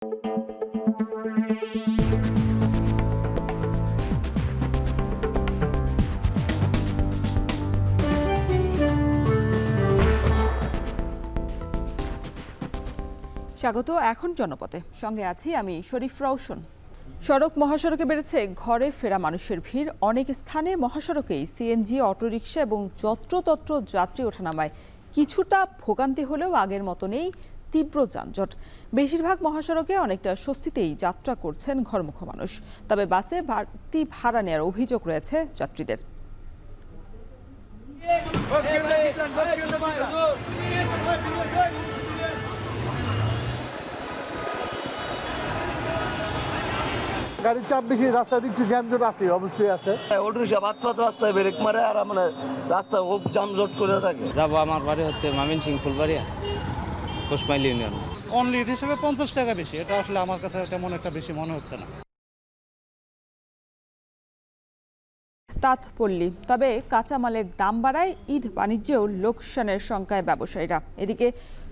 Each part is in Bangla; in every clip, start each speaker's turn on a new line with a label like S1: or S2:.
S1: স্বাগত। এখন জনপথে, সঙ্গে আছি আমি শরীফ রওশন। সড়ক মহাসড়কে বেড়েছে ঘরে ফেরা মানুষের ভিড়। অনেক স্থানে মহাসড়কেই সিএনজি, অটোরিকশা এবং যত্রতত্র যাত্রী ওঠানামায় কিছুটা ভোগান্তি হলেও আগের মতো নেই তীব্র যানজট। বেশিরভাগ মহাসড়কে অনেকটা স্বস্তিতেই যাত্রা করছেন ঘরমুখ মানুষ। তবে বাসে বাড়তি ভাড়া নেওয়ার অভিযোগ রয়েছে যাত্রীদের।
S2: গাড়ির চাপ বেশি, রাস্তায় একটু জ্যামজট আছে, অবশ্যই আছে।
S3: অটোরিকশা বাতপাত রাস্তায় ব্রেক মারে আর মানে রাস্তা খুব জামজট করে থাকে।
S4: যাবো, আমার বাড়ি হচ্ছে ময়মনসিংহ ফুলবাড়িয়া, কোশমাইল ইউনিয়ন।
S5: অনলি ঈদ হিসেবে 50 টাকা বেশি, এটা আসলে আমার কাছে তেমন একটা বেশি মনে হচ্ছে না।
S1: তাঁতপল্লী, তবে কাঁচামালের দাম বাড়ায় ঈদ বাণিজ্যেও লোকসানের শঙ্কায় ব্যবসায়ীরা। এদিকে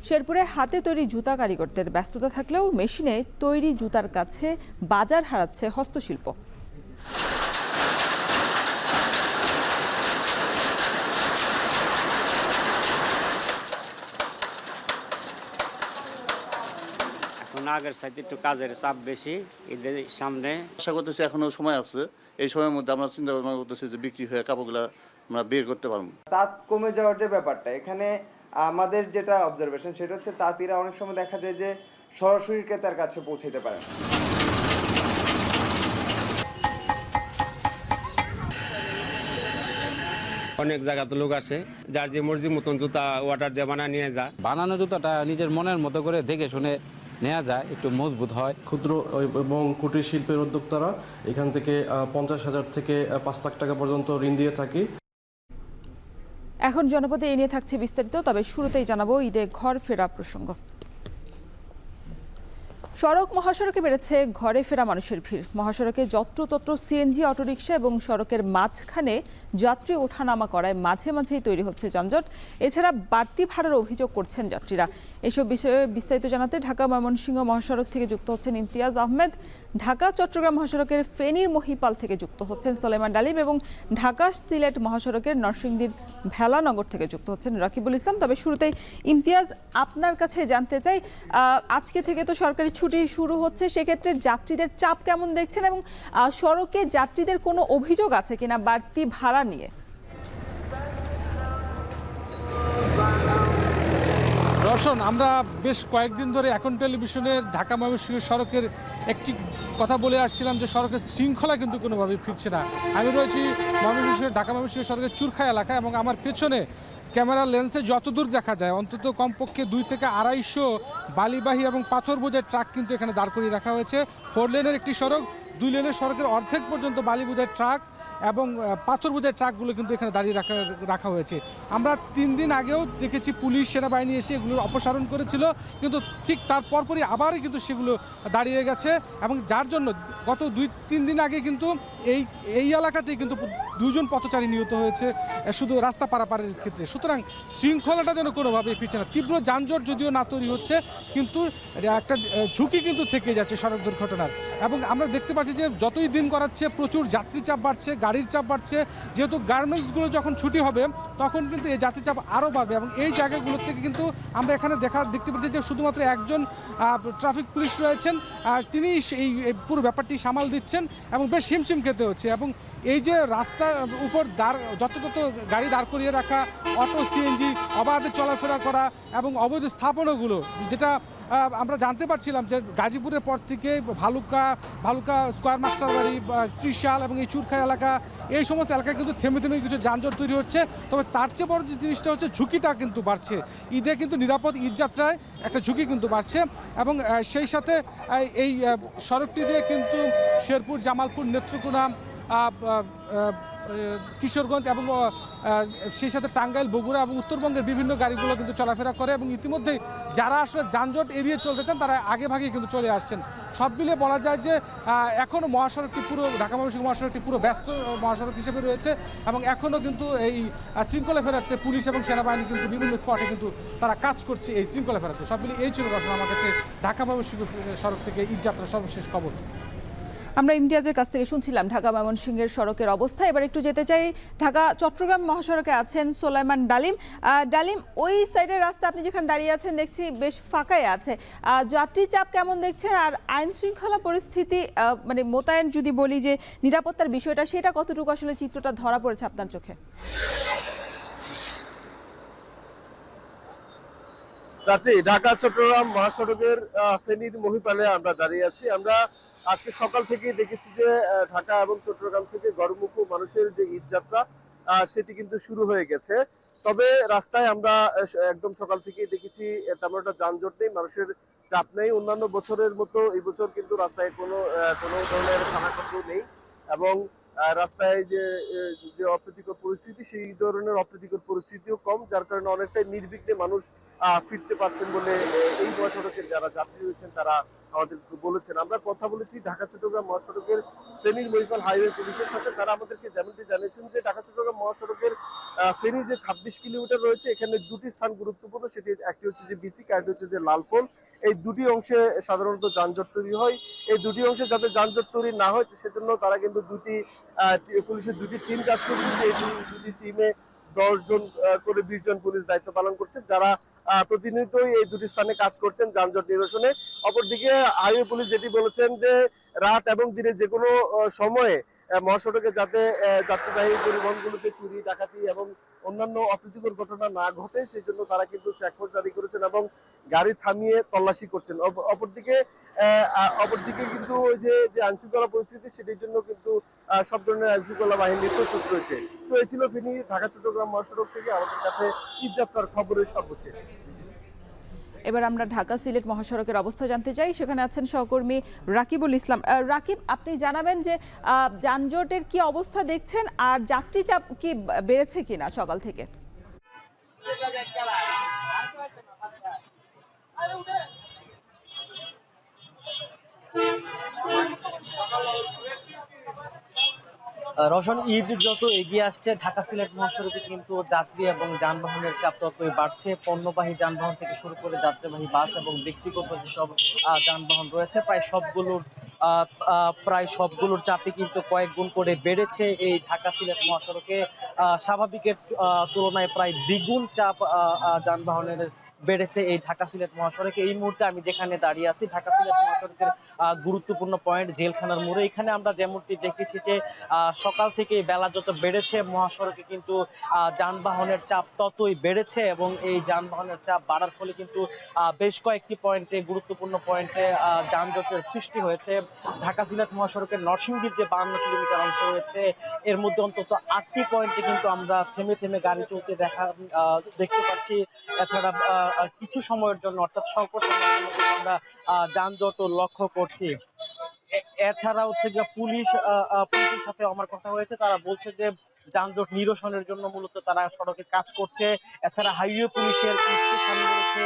S1: শেরপুরে হাতে তৈরি জুতা কারিগরদের ব্যস্ততা থাকলেও মেশিনে তৈরি জুতার কাছে বাজার হারাচ্ছে হস্তশিল্প।
S4: এখন আগের সাথে একটু কাজের চাপ বেশি, ঈদের সামনে।
S6: আশা করতেছি এখনো সময় আছে, এই সময়ের মধ্যে আমরা চিন্তা ভাবনা করতেছি যে বিক্রি হয়ে কাপড়গুলো আমরা বের করতে পারবো।
S7: তাঁত কমে যাওয়ার যে ব্যাপারটা, এখানে আমাদের যেটা অবজারভেশন সেটা হচ্ছে তাঁতিরা অনেক সময় দেখা যায় যে সরাসরি ক্রেতার কাছে পৌঁছাতে পারে না।
S8: অনেক জায়গাতে লোক আসে, যার যে মর্জি মতন জুতা অর্ডার দিয়ে বানা নিয়ে যায়।
S9: বানানো জুতাটা নিজের মনের মতো করে দেখে শুনে নেওয়া যায়, একটু মজবুত হয়।
S2: ক্ষুদ্র এবং কুটির শিল্পের উদ্যোক্তারা এখান থেকে 50,000 থেকে 5 লাখ টাকা পর্যন্ত ঋণ দিয়ে থাকি।
S1: এখন জনপদে এ নিয়ে থাকছে বিস্তারিত, তবে শুরুতেই জানাবো ঈদে ঘর ফেরা প্রসঙ্গ। সড়ক মহাসড়কে বেড়েছে ঘরে ফেরা মানুষের ভিড়। মহাসড়কে যত্রতত্র সিএনজি, অটোরিকশা এবং সড়কের মাঝখানে যাত্রী ওঠানামা করায় মাঝে মাঝেই তৈরি হচ্ছে যানজট। এছাড়া বাড়তি ভাড়ার অভিযোগ করছেন যাত্রীরা। এসব বিষয়ে বিস্তারিত জানাতে ঢাকা ময়মনসিংহ মহাসড়ক থেকে যুক্ত হচ্ছেন ইমতিয়াজ আহমেদ, ঢাকা চট্টগ্রাম মহাসড়কের ফেনীর মহিপাল থেকে যুক্ত হচ্ছেন সলেমান ডালিম এবং ঢাকা সিলেট মহাসড়কের নরসিংদীর ভেলানগর থেকে যুক্ত হচ্ছেন রাকিবুল ইসলাম। তবে শুরুতেই ইমতিয়াজ, আপনার কাছে জানতে চাই, আজকে থেকে তো সরকারি ছুটি শুরু হচ্ছে, সেক্ষেত্রে যাত্রীদের চাপ কেমন দেখছেন এবং সড়কে যাত্রীদের কোনো অভিযোগ আছে কিনা বাড়তি ভাড়া নিয়ে?
S5: রওশন, আমরা বেশ কয়েকদিন ধরে এখন টেলিভিশনের ঢাকা ময়মনসিংহ সড়কের একটি কথা বলে আসছিলাম যে সড়কের শৃঙ্খলা কিন্তু কোনোভাবেই ফিরছে না। আমি রয়েছি ঢাকা ময়মনসিংহ সড়কের চুরখা এলাকায় এবং আমার পেছনে ক্যামেরার লেন্সে যতদূর দেখা যায় অন্তত কমপক্ষে 2 থেকে 250 বালিবাহী এবং পাথর বোঝাই ট্রাক কিন্তু এখানে দাঁড় করিয়ে রাখা হয়েছে। 4 লেনের একটি সড়ক, 2 লেনের সড়কের অর্ধেক পর্যন্ত বালি বোঝাই ট্রাক এবং পাথর বোঝাই ট্রাকগুলো কিন্তু এখানে দাঁড়িয়ে রাখা হয়েছে। আমরা 3 দিন আগেও দেখেছি পুলিশ সেনাবাহিনী এসে এগুলো অপসারণ করেছিল, কিন্তু ঠিক তার পরপরই আবারই কিন্তু সেগুলো দাঁড়িয়ে গেছে এবং যার জন্য গত 2-3 দিন আগে কিন্তু এই এলাকাতেই কিন্তু 2 জন পথচারী নিহত হয়েছে শুধু রাস্তা পারাপারের ক্ষেত্রে। সুতরাং শৃঙ্খলাটা যেন কোনোভাবেই ফিরছে না। তীব্র যানজট যদিও না তৈরি হচ্ছে, কিন্তু একটা ঝুঁকি কিন্তু থেকে যাচ্ছে সড়ক দুর্ঘটনার। এবং আমরা দেখতে পাচ্ছি যে যতই দিন গড়াচ্ছে প্রচুর যাত্রী চাপ বাড়ছে, গাড়ির চাপ বাড়ছে। যেহেতু গার্মেন্টসগুলো যখন ছুটি হবে তখন কিন্তু এই যাত্রী চাপ আরও বাড়বে এবং এই জায়গাগুলোর থেকে কিন্তু আমরা এখানে দেখতে পাচ্ছি যে শুধুমাত্র একজন ট্রাফিক পুলিশ রয়েছেন, তিনি এই পুরো ব্যাপারটি সামাল দিচ্ছেন এবং বেশ হিমশিম খেতে হচ্ছে। এবং এই যে রাস্তার উপর যত গাড়ি দাঁড় করিয়ে রাখা, অটো, সিএনজি অবাধে চলাফেরা করা এবং অবৈধ স্থাপনাগুলো, যেটা আমরা জানতে পারছিলাম যে গাজীপুরের পর থেকে ভালুকা স্কোয়ার মাস্টার বাড়ি, ত্রিশাল এবং এই চুরখা এলাকা, এই সমস্ত এলাকায় কিন্তু থেমে থেমে কিছু যানজট তৈরি হচ্ছে। তবে তার চেয়ে বড় যে জিনিসটা হচ্ছে ঝুঁকিটা কিন্তু বাড়ছে। ঈদে কিন্তু নিরাপদ ঈদযাত্রায় একটা ঝুঁকি কিন্তু বাড়ছে এবং সেই সাথে এই সড়কটি দিয়ে কিন্তু শেরপুর, জামালপুর, নেত্রকোনা, কিশোরগঞ্জ এবং সেই সাথে টাঙ্গাইল, বগুড়া এবং উত্তরবঙ্গের বিভিন্ন গাড়িগুলো কিন্তু চলাফেরা করে এবং ইতিমধ্যেই যারা আসলে যানজট এড়িয়ে চলতে চান তারা আগে ভাগেই কিন্তু চলে আসছেন। সব মিলিয়ে বলা যায় যে এখনও মহাসড়কটি পুরো ঢাকা ময়মনসিংহ মহাসড়কটি পুরো ব্যস্ত মহাসড়ক হিসেবে রয়েছে এবং এখনও কিন্তু এই শৃঙ্খলা ফেরাতে পুলিশ এবং সেনাবাহিনী কিন্তু বিভিন্ন স্পটে কিন্তু তারা কাজ করছে এই শৃঙ্খলা ফেরাতে। সব মিলিয়ে এই ছিল রচনা আমার কাছে ঢাকা ময়মনসিংহ সড়ক থেকে ঈদযাত্রার সর্বশেষ খবর।
S1: আমরা ইমতিয়াজের কাছ থেকে শুনছিলাম ঢাকা ময়মনসিংহের সড়কের অবস্থা। এবার একটু যেতে চাই ঢাকা চট্টগ্রাম মহাসড়কে আছেন সোলাইমান ডালিম। ডালিম, ওই সাইডের রাস্তা আপনি যেখানে দাঁড়িয়ে আছেন দেখছি বেশ ফাঁকাই আছে, যাত্রী চাপ কেমন দেখছেন? আর আইন শৃঙ্খলা পরিস্থিতি মানে মোতায়েন যদি বলি যে নিরাপত্তার বিষয়টা, সেটা কতটুকু আসলে চিত্রটা ধরা পড়েছে আপনার চোখে?
S10: রাতে ঢাকা চট্টগ্রাম মহাসড়কের ফেনীর মহিপালে আমরা দাঁড়িয়ে আছি। আমরা আজকে সকাল থেকেই দেখেছি যে ঢাকা এবং চট্টগ্রাম থেকে গড়মুখো মানুষের যে ঈদযাত্রা সেটি কিন্তু শুরু হয়ে গেছে। তবে রাস্তায় আমরা একদম সকাল থেকেই দেখেছি তেমন একটা যানজট নেই, মানুষের চাপ নেই। অন্যান্য বছরের মতো এই বছর কিন্তু রাস্তায় কোনো ধরনের খানাখন্দ নেই এবং রাস্তায় যে অপ্রীতিকর পরিস্থিতি, সেই ধরনের অপ্রীতিকর পরিস্থিতিও কম, যার কারণে অনেকটাই নির্বিঘ্নে মানুষ ফিরতে পারছেন বলে এই মহাসড়কের যারা যাত্রী রয়েছেন তারা আমাদের বলেছেন। আমরা কথা বলেছি ঢাকা চট্টগ্রাম মহাসড়কের ফেনীর মহিপাল হাইওয়ে পুলিশের সাথে। তারা আমাদেরকে যেমনটি জানিয়েছেন যে ঢাকা চট্টগ্রাম মহাসড়কের ফেনী যে 26 কিলোমিটার রয়েছে, এখানে দুটি স্থান গুরুত্বপূর্ণ। সেটি একটি হচ্ছে যে বিসিক, আরেকটি হচ্ছে যে লালপোল। এই দুটি অংশে সাধারণত যানজট তৈরি হয়। এই দুটি অংশে যাতে যানজট তৈরি না হয় সেজন্য তারা কিন্তু পুলিশের দুটি টিম কাজ করছে। এই দুটি টিমে 10 জন করে 20 জন পুলিশ দায়িত্ব পালন করছেন, যারা প্রতিনিয়তই এই দুটি স্থানে কাজ করছেন যানজট নিরসনে। অপরদিকে হাইওয়ে পুলিশ যেটি বলেছেন যে রাত এবং দিনে যে কোনো সময়ে মহাসড়কে যাতে যাত্রীবাহী পরিবহনগুলোতে চুরি, ডাকাতি এবং অন্যান্য অপ্রীতিকর ঘটনা না ঘটে সেই জন্য তারা কিন্তু চেকপোস্ট জারি করেছেন এবং গাড়ি থামিয়ে তল্লাশি করছেন। অপরদিকে কিন্তু ওই যে আইনশৃঙ্খলা পরিস্থিতি, সেটির জন্য কিন্তু সব ধরনের আইনশৃঙ্খলা বাহিনী প্রস্তুত রয়েছে। তো এই ছিল ফেনী ঢাকা চট্টগ্রাম মহাসড়ক থেকে আমাদের কাছে ঈদযাত্রার খবরের সর্বশেষ।
S1: এবার আমরা ঢাকা সিলেট মহাসড়কের অবস্থা জানতে চাই। সেখানে আছেন সহকর্মী রাকিবুল ইসলাম। রাকিব, আপনি জানাবেন যে যানজটের কি অবস্থা দেখছেন আর যাত্রী চাপ কি বেড়েছে কিনা সকাল থেকে?
S11: রওশন, ঈদ যত এগিয়ে আসছে ঢাকা সিলেট মহাসড়কে কিন্তু যাত্রী এবং যানবাহনের চাপ ততই বাড়ছে। পণ্যবাহী যানবাহন থেকে শুরু করে যাত্রীবাহী বাস এবং ব্যক্তিগত যেসব যানবাহন রয়েছে প্রায় সবগুলোর চাপই কিন্তু কয়েক গুণ করে বেড়েছে এই ঢাকা সিলেট মহাসড়কে। স্বাভাবিকের তুলনায় প্রায় দ্বিগুণ চাপ যানবাহনের বেড়েছে এই ঢাকা সিলেট মহাসড়কে। এই মুহূর্তে আমি যেখানে দাঁড়িয়ে আছি ঢাকা সিলেট মহাসড়কের গুরুত্বপূর্ণ পয়েন্ট জেলখানার মোড়ে। এখানে আমরা যেমনটি দেখেছি যে সকাল থেকে বেলা যত বেড়েছে মহাসড়কে কিন্তু যানবাহনের চাপ ততই বেড়েছে এবং এই যানবাহনের চাপ বাড়ার ফলে কিন্তু বেশ কয়েকটি পয়েন্টে, গুরুত্বপূর্ণ পয়েন্টে যানজটের সৃষ্টি হয়েছে। ঢাকা সিলেট মহাসড়কের নরসিংদীর যে 52 কিলোমিটার অংশ রয়েছে এর মধ্যে অন্তত 8টি পয়েন্টে কিন্তু আমরা থেমে থেমে গাড়ি চলতে দেখতে পাচ্ছি। এছাড়া কিছু সময়ের জন্য অর্থাৎ স্বল্প সময়ের জন্য আমরা যানজট লক্ষ্য করছি। এছাড়া হচ্ছে যে পুলিশের সাথে আমার কথা হয়েছে, তারা বলছে যে যানজট নিরসনের জন্য মূলত তারা সড়কে কাজ করছে। এছাড়া হাইওয়ে পুলিশের রয়েছে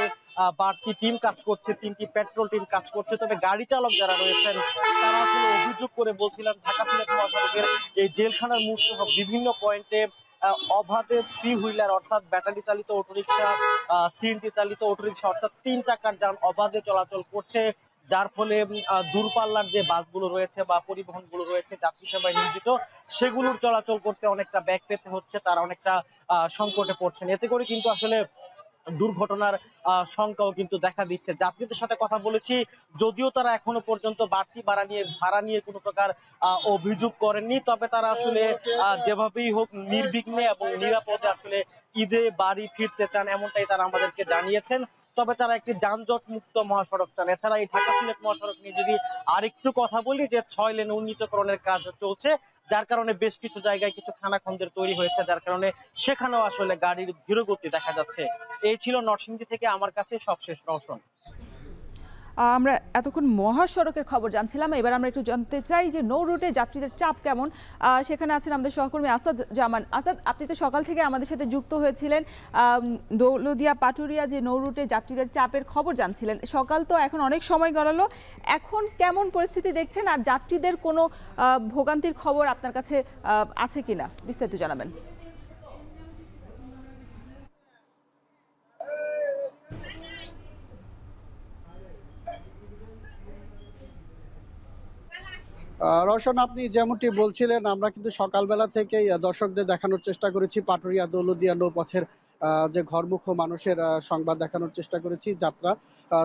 S11: বাড়তি টিম কাজ করছে, 3টি পেট্রোল টিম কাজ করছে। তবে গাড়ি চালক যারা রয়েছেন তারা আসলে অভিযোগ করে বলছিলেন ঢাকা সিলেট মহাসড়কের এই জেলখানার মোড় সহ বিভিন্ন পয়েন্টে অবাধে 3 হুইলার অর্থাৎ ব্যাটারি চালিত অটোরিকশা, সিএনজি চালিত অটোরিকশা অর্থাৎ 3 চাকার যান অবাধে চলাচল করছে, যার ফলে দূরপাল্লার যে বাসগুলো রয়েছে বা পরিবহনগুলো রয়েছে যাত্রী সেবায় নিয়োজিত সেগুলোর চলাচল করতে অনেকটা ব্যাগ পেতে হচ্ছে, তারা অনেকটা সংকটে পড়ছেন। এতে করে কিন্তু আসলে দুর্ঘটনার সংখ্যাও কিন্তু দেখা দিচ্ছে। যাত্রীদের সাথে কথা বলেছি, যদিও তারা এখনো পর্যন্ত বাড়তি ভাড়া নিয়ে কোনো প্রকার অভিযোগ করেননি, তবে তারা আসলে যেভাবেই হোক নির্বিঘ্নে এবং নিরাপদে আসলে ঈদে বাড়ি ফিরতে চান, এমনটাই তারা আমাদেরকে জানিয়েছেন। তবে তারা একটি যানজট মুক্ত মহাসড়ক চান। এছাড়া এই ঢাকা সিলেট মহাসড়ক নিয়ে যদি আরেকটু কথা বলি, যে 6 লেন উন্নীতকরণের কাজ চলছে, যার কারণে বেশ কিছু জায়গায় কিছু খানাখন্দের তৈরি হয়েছে, যার কারণে সেখানেও আসলে গাড়ির ধীরগতি দেখা যাচ্ছে। এই ছিল নরসিংদী থেকে আমার কাছে সবশেষ রওশন।
S1: আমরা এতক্ষণ মহাসড়কের খবর জানছিলাম, এবার আমরা একটু জানতে চাই যে নৌ রুটে যাত্রীদের চাপ কেমন। সেখানে আছেন আমাদের সহকর্মী আসাদ জামান। আসাদ, আপনি তো সকাল থেকে আমাদের সাথে যুক্ত হয়েছিলেন, দৌলতদিয়া পাটুরিয়া যে নৌ রুটে যাত্রীদের চাপের খবর জানছিলেন। সকাল তো এখন অনেক সময় গড়ালো, এখন কেমন পরিস্থিতি দেখছেন আর যাত্রীদের কোনো ভোগান্তির খবর আপনার কাছে আছে কিনা বিস্তারিত জানাবেন।
S12: রওশন, আপনি যেমনটি বলছিলেন, আমরা কিন্তু সকালবেলা থেকেই দর্শকদের দেখানোর চেষ্টা করেছি পাটুরিয়া দৌলতদিয়া নৌপথের যে ঘরমুখ মানুষের সংবাদ দেখানোর চেষ্টা করেছি যাত্রা।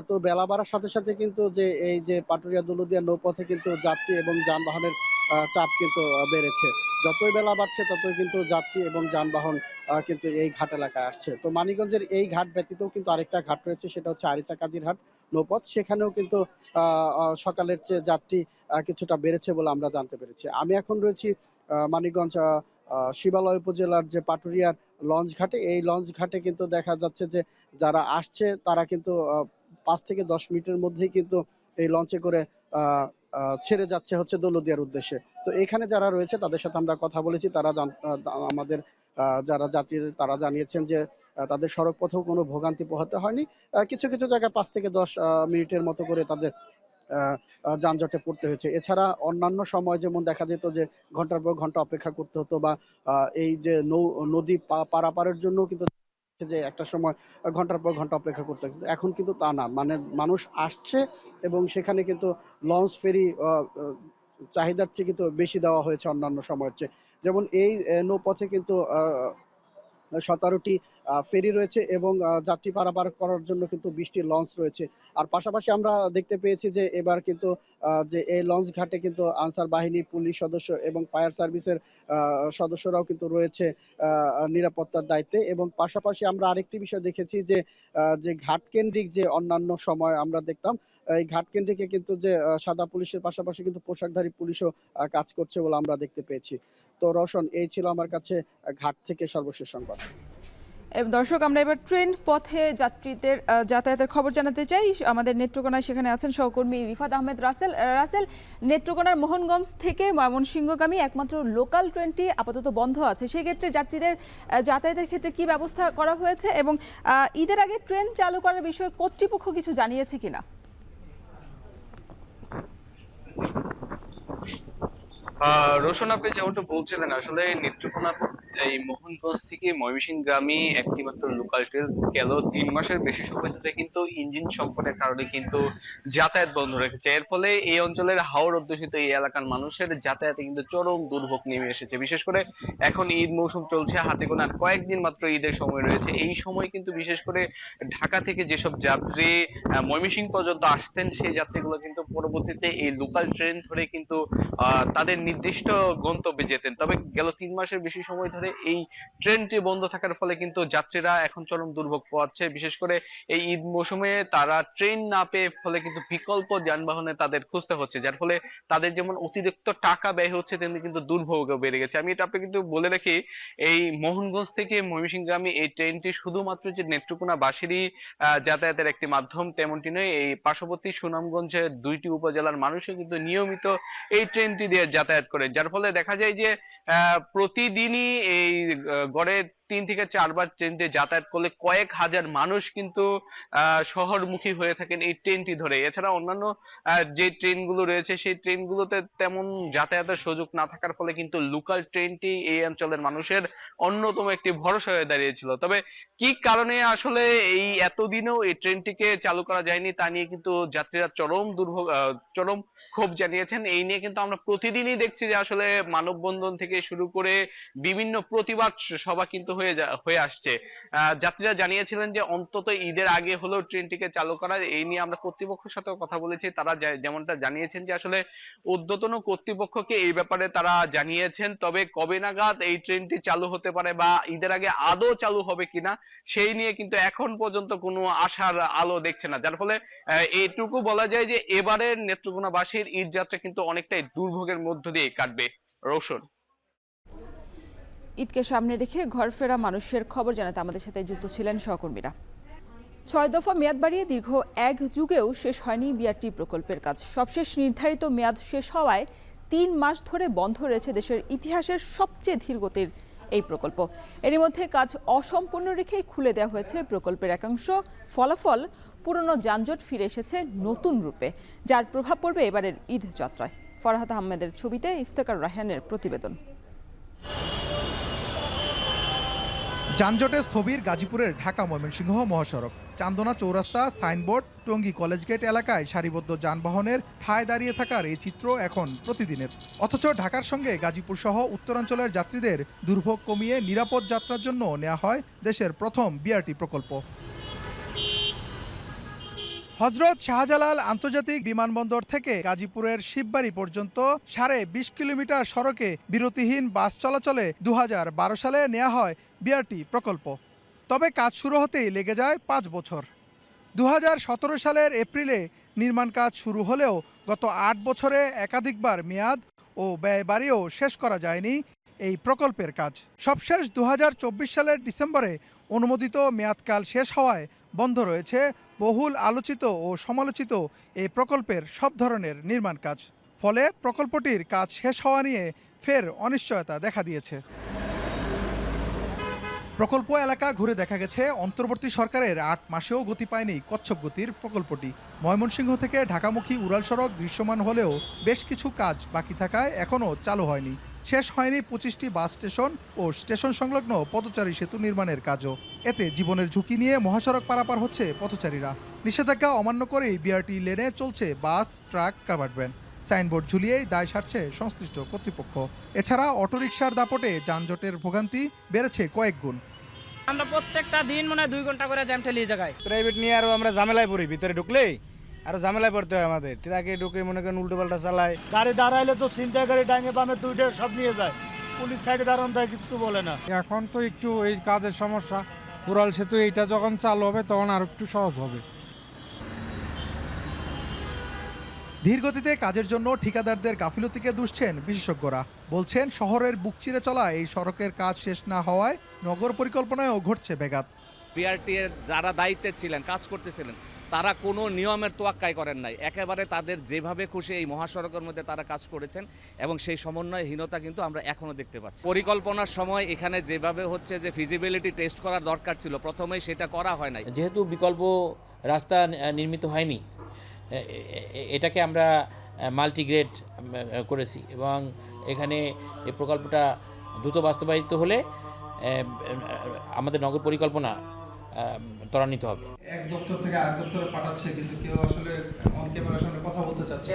S12: তো বেলা বাড়ার সাথে সাথে কিন্তু যে এই যে পাটুরিয়া দৌলতদিয়া নৌপথে কিন্তু যাত্রী এবং যানবাহনের চাপ কিন্তু বেড়েছে। যতই বেলা বাড়ছে ততই কিন্তু যাত্রী এবং যানবাহন কিন্তু এই ঘাট এলাকায় আসছে। তো মানিকগঞ্জের এই ঘাট ব্যতীতও কিন্তু আরেকটা ঘাট রয়েছে, সেটা হচ্ছে আরিচা কাজিরহাট নৌপথ। সেখানেও কিন্তু সকালের চেয়ে যাত্রী কিছুটা বেড়েছে বলে আমরা জানতে পেরেছি। আমি এখন রয়েছি মানিকগঞ্জ শিবালয় উপজেলার যে পাটুরিয়ার লঞ্চ ঘাটে। এই লঞ্চ ঘাটে কিন্তু দেখা যাচ্ছে যে যারা আসছে তারা কিন্তু 5 থেকে 10 মিনিটের মধ্যেই কিন্তু এই লঞ্চে করে ছেড়ে যাচ্ছে হচ্ছে দৌলতদিয়ার উদ্দেশ্যে। তো এখানে যারা রয়েছে তাদের সাথে আমরা কথা বলেছি, তারা আমাদের যারা যাত্রী তারা জানিয়েছেন যে তাদের সড়ক পথেও কোনো ভোগান্তি পোহাতে হয়নি। কিছু কিছু জায়গায় 5 থেকে 10 মিনিটের মতো করে তাদের যানজটে পড়তে হয়েছে। এছাড়া অন্যান্য সময় যেমন দেখা যেত যে ঘন্টার পর ঘন্টা অপেক্ষা করতে হতো, বা এই যে নদী পারাপারের জন্য কিন্তু যে একটা সময় ঘন্টার পর ঘন্টা অপেক্ষা করতে হতো। এখন কিন্তু তা না, মানে মানুষ আসছে এবং সেখানে কিন্তু লঞ্চ ফেরি চাহিদার চেয়ে কিন্তু বেশি দেওয়া হয়েছে অন্যান্য সময়ের চেয়ে। যেমন এই নৌপথে কিন্তু 17টি ফেরি রয়েছে এবং যাত্রী পারাপার করার জন্য কিন্তু 20টি লঞ্চ রয়েছে। আর পাশাপাশি আমরা দেখতে পেয়েছি যে এবার কিন্তু যে এই লঞ্চ ঘাটে কিন্তু আনসার বাহিনী, পুলিশ সদস্য এবং ফায়ার সার্ভিসের সদস্যরাও কিন্তু রয়েছে নিরাপত্তার দায়িত্বে। এবং পাশাপাশি আমরা আরেকটি বিষয় দেখেছি যে যে ঘাট কেন্দ্রিক যে অন্যান্য সময় আমরা দেখতাম, এই ঘাট কেন্দ্রিকে কিন্তু যে সাদা পুলিশের পাশাপাশি কিন্তু পোশাকধারী পুলিশও কাজ করছে বলে আমরা দেখতে পেয়েছি। তো রওশন, এই ছিল আমার কাছে ঘাট থেকে সর্বশেষ সংবাদ।
S1: দর্শক, আমরা এবার ট্রেন পথে যাত্রীদের যাতায়াতের খবর জানাতে চাই। আমাদের নেত্রকোনায় সেখানে আছেন সহকর্মী রিফাত আহমেদ রাসেল। রাসেল, নেত্রকোনার মোহনগঞ্জ থেকে ময়মনসিংহগামী একমাত্র লোকাল ট্রেনটি আপাতত বন্ধ আছে, সেই ক্ষেত্রে যাত্রীদের যাতায়াতের ক্ষেত্রে কি ব্যবস্থা করা হয়েছে এবং ঈদের আগে ট্রেন চালু করার বিষয়ে কর্তৃপক্ষ কিছু জানিয়েছে কিনা?
S13: রোশন, আপনি যেমনটা বলছিলেন, আসলে নেত্রকোনা এই মোহনগঞ্জ থেকে ময়মনসিংহগামী একটি মাত্র লোকাল ট্রেন গেল 3 মাসের বেশি সময় ধরে কিন্তু ইঞ্জিন সংকটের কারণে কিন্তু যাতায়াত বন্ধ রেখেছে। এর ফলে এই অঞ্চলের হাওর অধ্যুষিত এই এলাকার মানুষের যাতায়াতে কিন্তু চরম দুর্ভোগ নেমে এসেছে। বিশেষ করে এখন ঈদ মৌসুম চলছে, হাতে গোনা কয়েকদিন মাত্র ঈদের সময় রয়েছে। এই সময় কিন্তু বিশেষ করে ঢাকা থেকে যেসব যাত্রী ময়মনসিংহ পর্যন্ত আসতেন, সেই যাত্রীগুলো কিন্তু পরবর্তীতে এই লোকাল ট্রেন ধরে কিন্তু তাদের নির্দিষ্ট গন্তব্যে যেতেন। তবে গেল 3 মাসের বেশি সময় ধরে এই ট্রেনটি বন্ধ থাকার ফলে কিন্তু যাত্রীরা এখন চরম দুর্ভোগ পোহাচ্ছে। বিশেষ করে এই ঈদ মৌসুমে তারা ট্রেন না পেয়ে ফলে কিন্তু বিকল্প যানবাহনে তাদের খুঁজতে হচ্ছে, যার ফলে তাদের যেমন অতিরিক্ত টাকা ব্যয় হচ্ছে তেমনি কিন্তু দুর্ভোগও বেড়ে গেছে। আমি এটা আপনাকে কিন্তু বলে রাখি, এই মোহনগঞ্জ থেকে ময়মনসিংহগামী এই ট্রেনটি শুধুমাত্র যে নেত্রকোনাবাসীরই যাতায়াতের একটি মাধ্যম তেমনটি নয়, এই পার্শ্ববর্তী সুনামগঞ্জের 2টি উপজেলার মানুষও কিন্তু নিয়মিত এই ট্রেনটি দিয়ে যাতায়াত করে, যার ফলে দেখা যায় যে প্রতিদিনই এই গড়ে 3 থেকে 4 বার ট্রেন দিয়ে যাতায়াত করলে কয়েক হাজার মানুষ কিন্তু শহরমুখী হয়ে থাকেন এই ট্রেনটি ধরে। এছাড়া অন্যান্য যে ট্রেনগুলো রয়েছে সেই ট্রেনগুলোতে তেমন যাতায়াতের সুযোগ না থাকার ফলে কিন্তু লোকাল ট্রেনটি এই অঞ্চলের মানুষের অন্যতম একটি ভরসা হয়ে দাঁড়িয়েছিল। তবে কি কারণে আসলে এই এতদিনেও এই ট্রেনটিকে চালু করা যায়নি তা নিয়ে কিন্তু যাত্রীরা চরম ক্ষোভ জানিয়েছেন। এই নিয়ে কিন্তু আমরা প্রতিদিনই দেখছি যে আসলে মানববন্ধন থেকে শুরু করে বিভিন্ন প্রতিবাদ সভা কিন্তু হয়ে আসছে। যাত্রীরা জানিয়েছিলেন যে অন্তত ঈদের আগে হলেও ট্রেনটিকে চালু করা। এই নিয়ে আমরা কর্তৃপক্ষের সাথে কথা বলেছি, তারা যেমনটা জানিয়েছেন যে আসলে ঊর্ধ্বতন কর্তৃপক্ষকে এই ব্যাপারে তারা জানিয়েছেন, তবে কবে নাগাদ এই ট্রেনটি চালু হতে পারে বা ঈদের আগে আদৌ চালু হবে কিনা সেই নিয়ে কিন্তু এখন পর্যন্ত কোনো আশার আলো দেখছে না। যার ফলে এইটুকু বলা যায় যে এবারের নেত্রকোনাবাসীর ঈদ যাত্রা কিন্তু অনেকটাই দুর্ভোগের মধ্য দিয়ে কাটবে। রৌশন,
S1: ঈদকে সামনে রেখে ঘর ফেরা মানুষের খবর জানাতে আমাদের সাথে যুক্ত ছিলেন সহকর্মীরা। 6 দফা মেয়াদ বাড়িয়ে দীর্ঘ 1 যুগেও শেষ হয়নি বিআরটি প্রকল্পের কাজ। সবশেষ নির্ধারিত মেয়াদ শেষ হওয়ায় 3 মাস ধরে বন্ধ রয়েছে দেশের ইতিহাসের সবচেয়ে ধীরগতির এই প্রকল্প। এরই মধ্যে কাজ অসম্পূর্ণ রেখেই খুলে দেওয়া হয়েছে প্রকল্পের একাংশ। ফলাফল, পুরনো যানজট ফিরে এসেছে নতুন রূপে, যার প্রভাব পড়বে এবারের ঈদ যাত্রায়। ফরহাদ আহমেদের ছবিতে ইফতেখার রায়হানের প্রতিবেদন।
S14: যানজটে স্থবির গাজীপুরের ঢাকা ময়মনসিংহ মহাসড়ক। চান্দনা চৌরাস্তা, সাইনবোর্ড, টঙ্গী কলেজ গেট এলাকায় সারিবদ্ধ যানবাহনের ঠায় দাঁড়িয়ে থাকার এই চিত্র এখন প্রতিদিনের। অথচ ঢাকার সঙ্গে গাজীপুর সহ উত্তরাঞ্চলের যাত্রীদের দুর্ভোগ কমিয়ে নিরাপদ যাত্রার জন্য নেওয়া হয় দেশের প্রথম বিআরটি প্রকল্প। হযরত শাহজালাল আন্তর্জাতিক বিমানবন্দর থেকে গাজীপুরের শিববাড়ি পর্যন্ত 20.5 কিলোমিটার সড়কে বিরতিহীন বাস চলাচলে 2012 সালে নেওয়া হয় বিআরটি প্রকল্প। তবে কাজ শুরু হতেই লেগে যায় 5 বছর। 2017 সালের এপ্রিলে নির্মাণ কাজ শুরু হলেও গত 8 বছরে একাধিকবার মেয়াদ ও ব্যয় বাড়িয়েও শেষ করা যায়নি এই প্রকল্পের কাজ। সবশেষ 2024 সালের ডিসেম্বরে অনুমোদিত মেয়াদকাল শেষ হওয়ায় বন্ধ রয়েছে বহুল আলোচিত ও সমালোচিত এই প্রকল্পের সব ধরনের নির্মাণ কাজ। ফলে প্রকল্পটির কাজ শেষ হওয়া নিয়ে ফের অনিশ্চয়তা দেখা দিয়েছে। প্রকল্প এলাকা ঘুরে দেখা গেছে অন্তর্বর্তী সরকারের 8 মাসেও গতি পায়নি কচ্ছপ গতির প্রকল্পটি। ময়মনসিংহ থেকে ঢাকামুখী উড়াল সড়ক দৃশ্যমান হলেও বেশ কিছু কাজ বাকি থাকায় এখনও চালু হয়নি। শেষ হয়নি 25টি বাস স্টেশন ও স্টেশন সংলগ্ন পদচারী সেতু নির্মাণের কাজও। এতে জীবনের ঝুঁকি নিয়ে মহাসড়ক পারাপার হচ্ছে পথচারীরা। নিষেধাজ্ঞা অমান্য করেই বিআরটি লেনে চলছে বাস, ট্রাক, কাভার্ড ভ্যান। সাইনবোর্ড ঝুলিয়েই দায় সারছে সংশ্লিষ্ট কর্তৃপক্ষ। এছাড়া অটোরিকশার দাপটে যানজটের ভোগান্তি বেড়েছে কয়েক গুণ।
S15: আমরা প্রত্যেকটা দিন মনে হয় 2 ঘন্টা করে জ্যাম ঠেলি জায়গায়।
S16: প্রাইভেট নিয়ে আরো আমরা ঝামেলায় পড়ি, ভিতরে ঢুকলেই আরো ঝামেলায় পড়তে হয় আমাদের। ট্রাকে ঢুকে মনে করেন উল্টো পাল্টা চালায়।
S17: গাড়ি দাঁড়াইলে তো ছিনতাইকারী ডাইনে বামে দুইটা সব নিয়ে যায়, পুলিশ সাইডে দাঁড়ানো দেয়, কিছু বলে না।
S5: এখন তো একটু এই কাজের সমস্যা, উড়াল সেতু এইটা যখন চালু হবে তখন আর একটু সহজ হবে।
S14: ধীরগতিতে কাজের জন্য ঠিকাদারদের গাফিলতিকে দুষছেন বিশেষজ্ঞরা। বলছেন শহরের বুক চিরে চলা এই সড়কের কাজ শেষ না হওয়ায় নগর পরিকল্পনায়ও ঘটছে ব্যাঘাত।
S18: বিআরটি এর যারা দায়িত্বে ছিলেন, কাজ করতেছিলেন, তারা কোনো নিয়মের তোয়াক্কাই করেন নাই। একেবারে তাদের যেভাবে খুশি এই মহাসড়কের মধ্যে তারা কাজ করেছেন এবং সেই সমন্বয়হীনতা কিন্তু আমরা এখনো দেখতে পাচ্ছি। পরিকল্পনার সময় এখানে যেভাবে হচ্ছে যে ফিজিবিলিটি টেস্ট করার দরকার ছিল, প্রথমেই সেটা করা হয় নাই।
S19: যেহেতু বিকল্প রাস্তা নির্মিত হয়নি, এটাকে আমরা মাল্টিগ্রেড করেছি এবং এখানে এই প্রকল্পটা দ্রুত বাস্তবায়িত হলে আমাদের নগর পরিকল্পনা ত্বরান্বিত হবে।
S14: এক দপ্তর থেকে আরেক দপ্তরে পাঠাচ্ছে, কিন্তু কেউ আসলে অন ক্যামেরার সামনে কথা বলতে চাচ্ছে।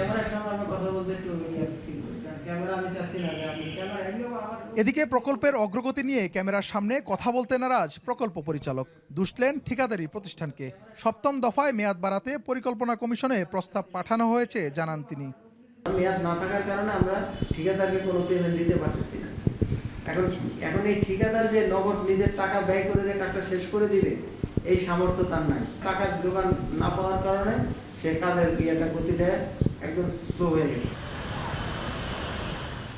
S14: এদিকে প্রকল্পের অগ্রগতি নিয়ে ক্যামেরার সামনে কথা বলতে নারাজ প্রকল্প পরিচালক। দুষলেন ঠিকাদারি প্রতিষ্ঠানকে। 7ম দফায় মেয়াদ বাড়াতে পরিকল্পনা কমিশনে প্রস্তাব পাঠানো হয়েছে জানান তিনি।
S20: মেয়াদ না থাকার কারণে আমরা ঠিকাদারকে কোনো পেমেন্ট দিতে পারতেছি না। এখন এই ঠিকাদার যে নগদ নিজের টাকা ব্যয় করে যে কাজটা শেষ করে দিবে, এই সামর্থ্য তার নাই। টাকার যোগান না পাওয়ার কারণে সে কাজের বিয়েটা গতিটা একদম স্লো হয়ে গেছে।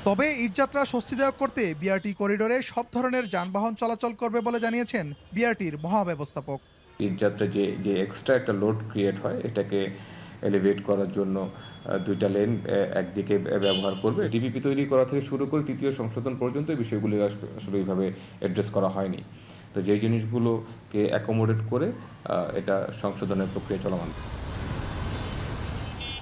S14: তবে ঈদযাত্রা স্বস্তিদায়ক করতে বিআরটি করিডোরে সব ধরনের যানবাহন চলাচল করবে বলে জানিয়েছেন বিআরটির মহাব্যবস্থাপক।
S21: ঈদযাত্রা যে এক্সট্রা একটা লোড ক্রিয়েট হয়, এটাকে এলিভেট করার জন্য 2টা লেন একদিকে ব্যবহার করবে। ডিপিপি তৈরি করা থেকে শুরু করে 3য় সংশোধন পর্যন্ত এই বিষয়গুলি আসলে এইভাবে অ্যাড্রেস করা হয়নি। তো যেই জিনিসগুলোকে অ্যাকোমোডেট করে এটা সংশোধনের প্রক্রিয়া চলমান।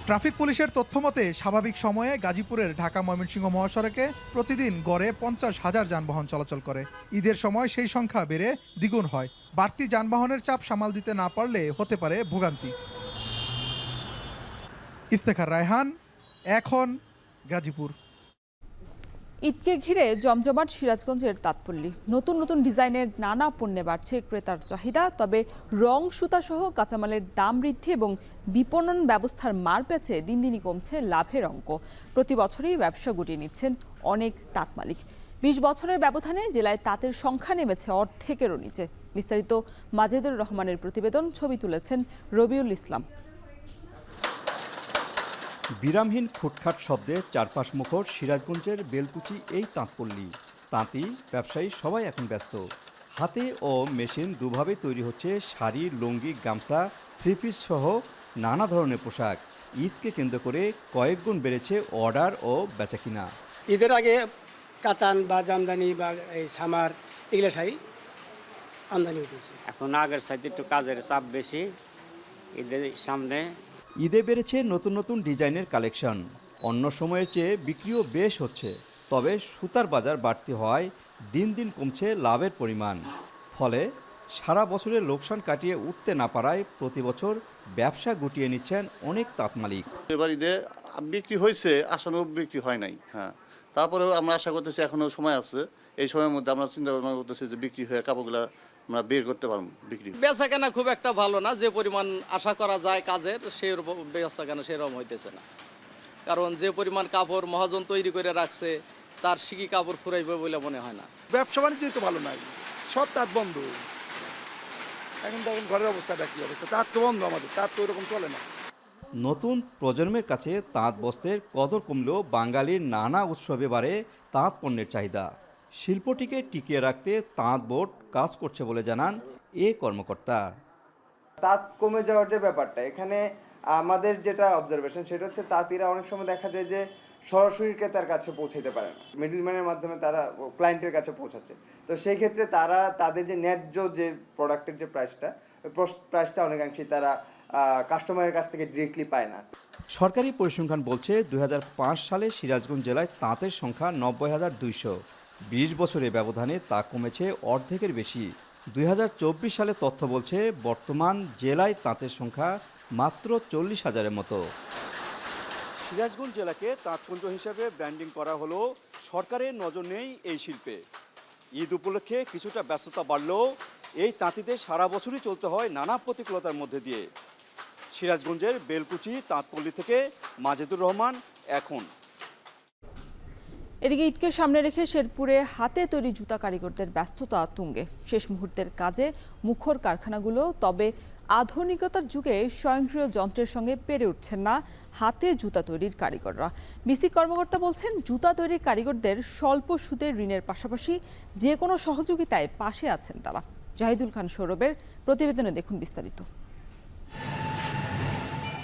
S14: ট্রাফিক পুলিশের তথ্যমতে স্বাভাবিক সময়ে গাজীপুরের ঢাকা ময়মনসিংহ মহাসড়কে প্রতিদিন গড়ে 50,000 যানবাহন চলাচল করে। ঈদের সময় সেই সংখ্যা বেড়ে দ্বিগুণ হয়। বাড়তি যানবাহনের চাপ সামাল দিতে না পারলে হতে পারে ভোগান্তি। ইফতেখার রায়হান, এখন, গাজীপুর।
S1: ঈদকে ঘিরে জমজমাট সিরাজগঞ্জের তাঁতপল্লী। নতুন নতুন ডিজাইনের নানা পণ্যে বাড়ছে ক্রেতার চাহিদা। তবে রং, সুতা সহ কাঁচামালের দাম বৃদ্ধি এবং বিপণন ব্যবস্থার মার প্যাচে দিন দিনই কমছে লাভের অঙ্ক। প্রতি বছরই ব্যবসা গুটিয়ে নিচ্ছেন অনেক তাঁত মালিক। 20 বছরের ব্যবধানে জেলায় তাঁতের সংখ্যা নেমেছে অর্ধেকেরও নিচে। বিস্তারিত মাজেদুর রহমানের প্রতিবেদন, ছবি তুলেছেন রবিউল ইসলাম।
S22: বিরামহীন খুটখাট শব্দে চারপাশ মুখর সিরাজগঞ্জের বেলকুচি এই তাঁতপল্লী। তাঁতি, ব্যবসায়ী সবাই এখন ব্যস্ত। হাতে ও মেশিন দুভাবে তৈরি হচ্ছে শাড়ি, লুঙ্গি, গামছা, থ্রি পিস সহ নানা ধরনের পোশাক। ঈদকে কেন্দ্র করে কয়েক গুণ বেড়েছে অর্ডার ও বেচাকিনা।
S3: ঈদের আগে কাতান বা জামদানি বা এই সামার এগুলো শাড়ি আমদানি হতেছে।
S4: এখন আগের সাথে একটু কাজের চাপ বেশি ঈদের সামনে।
S22: ঈদে বেড়েছে নতুন নতুন ডিজাইনের কালেকশন। অন্য সময়ের চেয়ে বিক্রিও বেশ হচ্ছে, তবে সুতার বাজার বাড়তি হওয়ায় দিন দিন কমছে লাভের পরিমাণ। ফলে সারা বছরের লোকসান কাটিয়ে উঠতে না পারায় প্রতি বছর ব্যবসা গুটিয়ে নিচ্ছেন অনেক তাঁত মালিক।
S6: এবার ঈদে বিক্রি হয়েছে, আশানুরূপ বিক্রি হয় নাই। হ্যাঁ, তারপরেও আমরা আশা করতেছি এখনো সময় আছে, এই সময়ের মধ্যে আমরা চিন্তা ভাবনা করতেছি যে বিক্রি হয়ে কাপড়গুলা আমরা বের করতে পারবো। বিক্রি
S23: বেচা কেনা খুব একটা ভালো না, যে পরিমাণ আশা করা যায় কাজের সেই বেচা কেনা সেরকম হইতেছে না। কারণ যে পরিমাণ কাপড় মহাজন তৈরি করে রাখছে তার শিকি কাপড় ফুরাইবে বলে মনে হয় না।
S24: ব্যবসা বাণিজ্য তো ভালো নাই, সব তাঁত বন্ধ। এখন দেখেন ঘরের অবস্থাটা কি অবস্থা, তাঁত তো বন্ধ, আমাদের তাঁত তো ওরকম চলে না।
S22: নতুন প্রজন্মের কাছে তাঁত বস্ত্রের কদর কমলেও বাঙালির নানা উৎসবে বাড়ে তাঁত পণ্যের চাহিদা। শিল্পটিকে টিকিয়ে রাখতে তাঁত বোর্ড কাজ করছে বলে জানান এ কর্মকর্তা।
S7: তাঁত কমে যাওয়ার যে ব্যাপারটা, এখানে আমাদের যেটা অবজারভেশন সেটা হচ্ছে তাঁতিরা অনেক সময় দেখা যায় যে সরাসরি ক্রেতার কাছে পৌঁছাতে পারে না, মিডলম্যানের মাধ্যমে তারা ক্লায়েন্টের কাছে পৌঁছাচ্ছে। তো সেই ক্ষেত্রে তারা তাদের যে ন্যায্য যে প্রোডাক্টের যে প্রাইসটা অনেকাংশেই তারা কাস্টমারের কাছ থেকে ডিরেক্টলি পায় না।
S22: সরকারি পরিসংখ্যান বলছে 2005 সালে সিরাজগঞ্জ জেলায় তাঁতের সংখ্যা 90,200। 20 বছরের ব্যবধানে তা কমেছে অর্ধেকের বেশি। 2024 সালে তথ্য বলছে বর্তমান জেলায় তাঁতের সংখ্যা মাত্র 40,000-এর মতো। সিরাজগঞ্জ জেলাকে তাঁতপুঞ্জ হিসেবে ব্র্যান্ডিং করা হলো, সরকারের নজর নেই এই শিল্পে। ঈদ উপলক্ষে কিছুটা ব্যস্ততা বাড়লেও এই তাঁতিদের সারা বছরই চলতে হয় নানা প্রতিকূলতার মধ্যে দিয়ে। সিরাজগঞ্জের বেলকুচি তাঁতপল্লী থেকে মাজেদুর রহমান, এখন।
S1: এদিকে ঈদকে সামনে রেখে শেরপুরে হাতে তৈরি জুতা কারিগরদের ব্যস্ততা তুঙ্গে। শেষ মুহূর্তের কাজে মুখর কারখানাগুলো, তবে আধুনিকতার যুগে স্বয়ংক্রিয় যন্ত্রের সঙ্গে পেরে উঠছেন না হাতে জুতা তৈরির কারিগররা। বিসি কর্মকর্তা বলছেন, জুতা তৈরির কারিগরদের স্বল্প সুদের ঋণের পাশাপাশি যে কোনো সহযোগিতায় পাশে আছেন তারা। জাহিদুল খান সৌরভের প্রতিবেদনে দেখুন বিস্তারিত।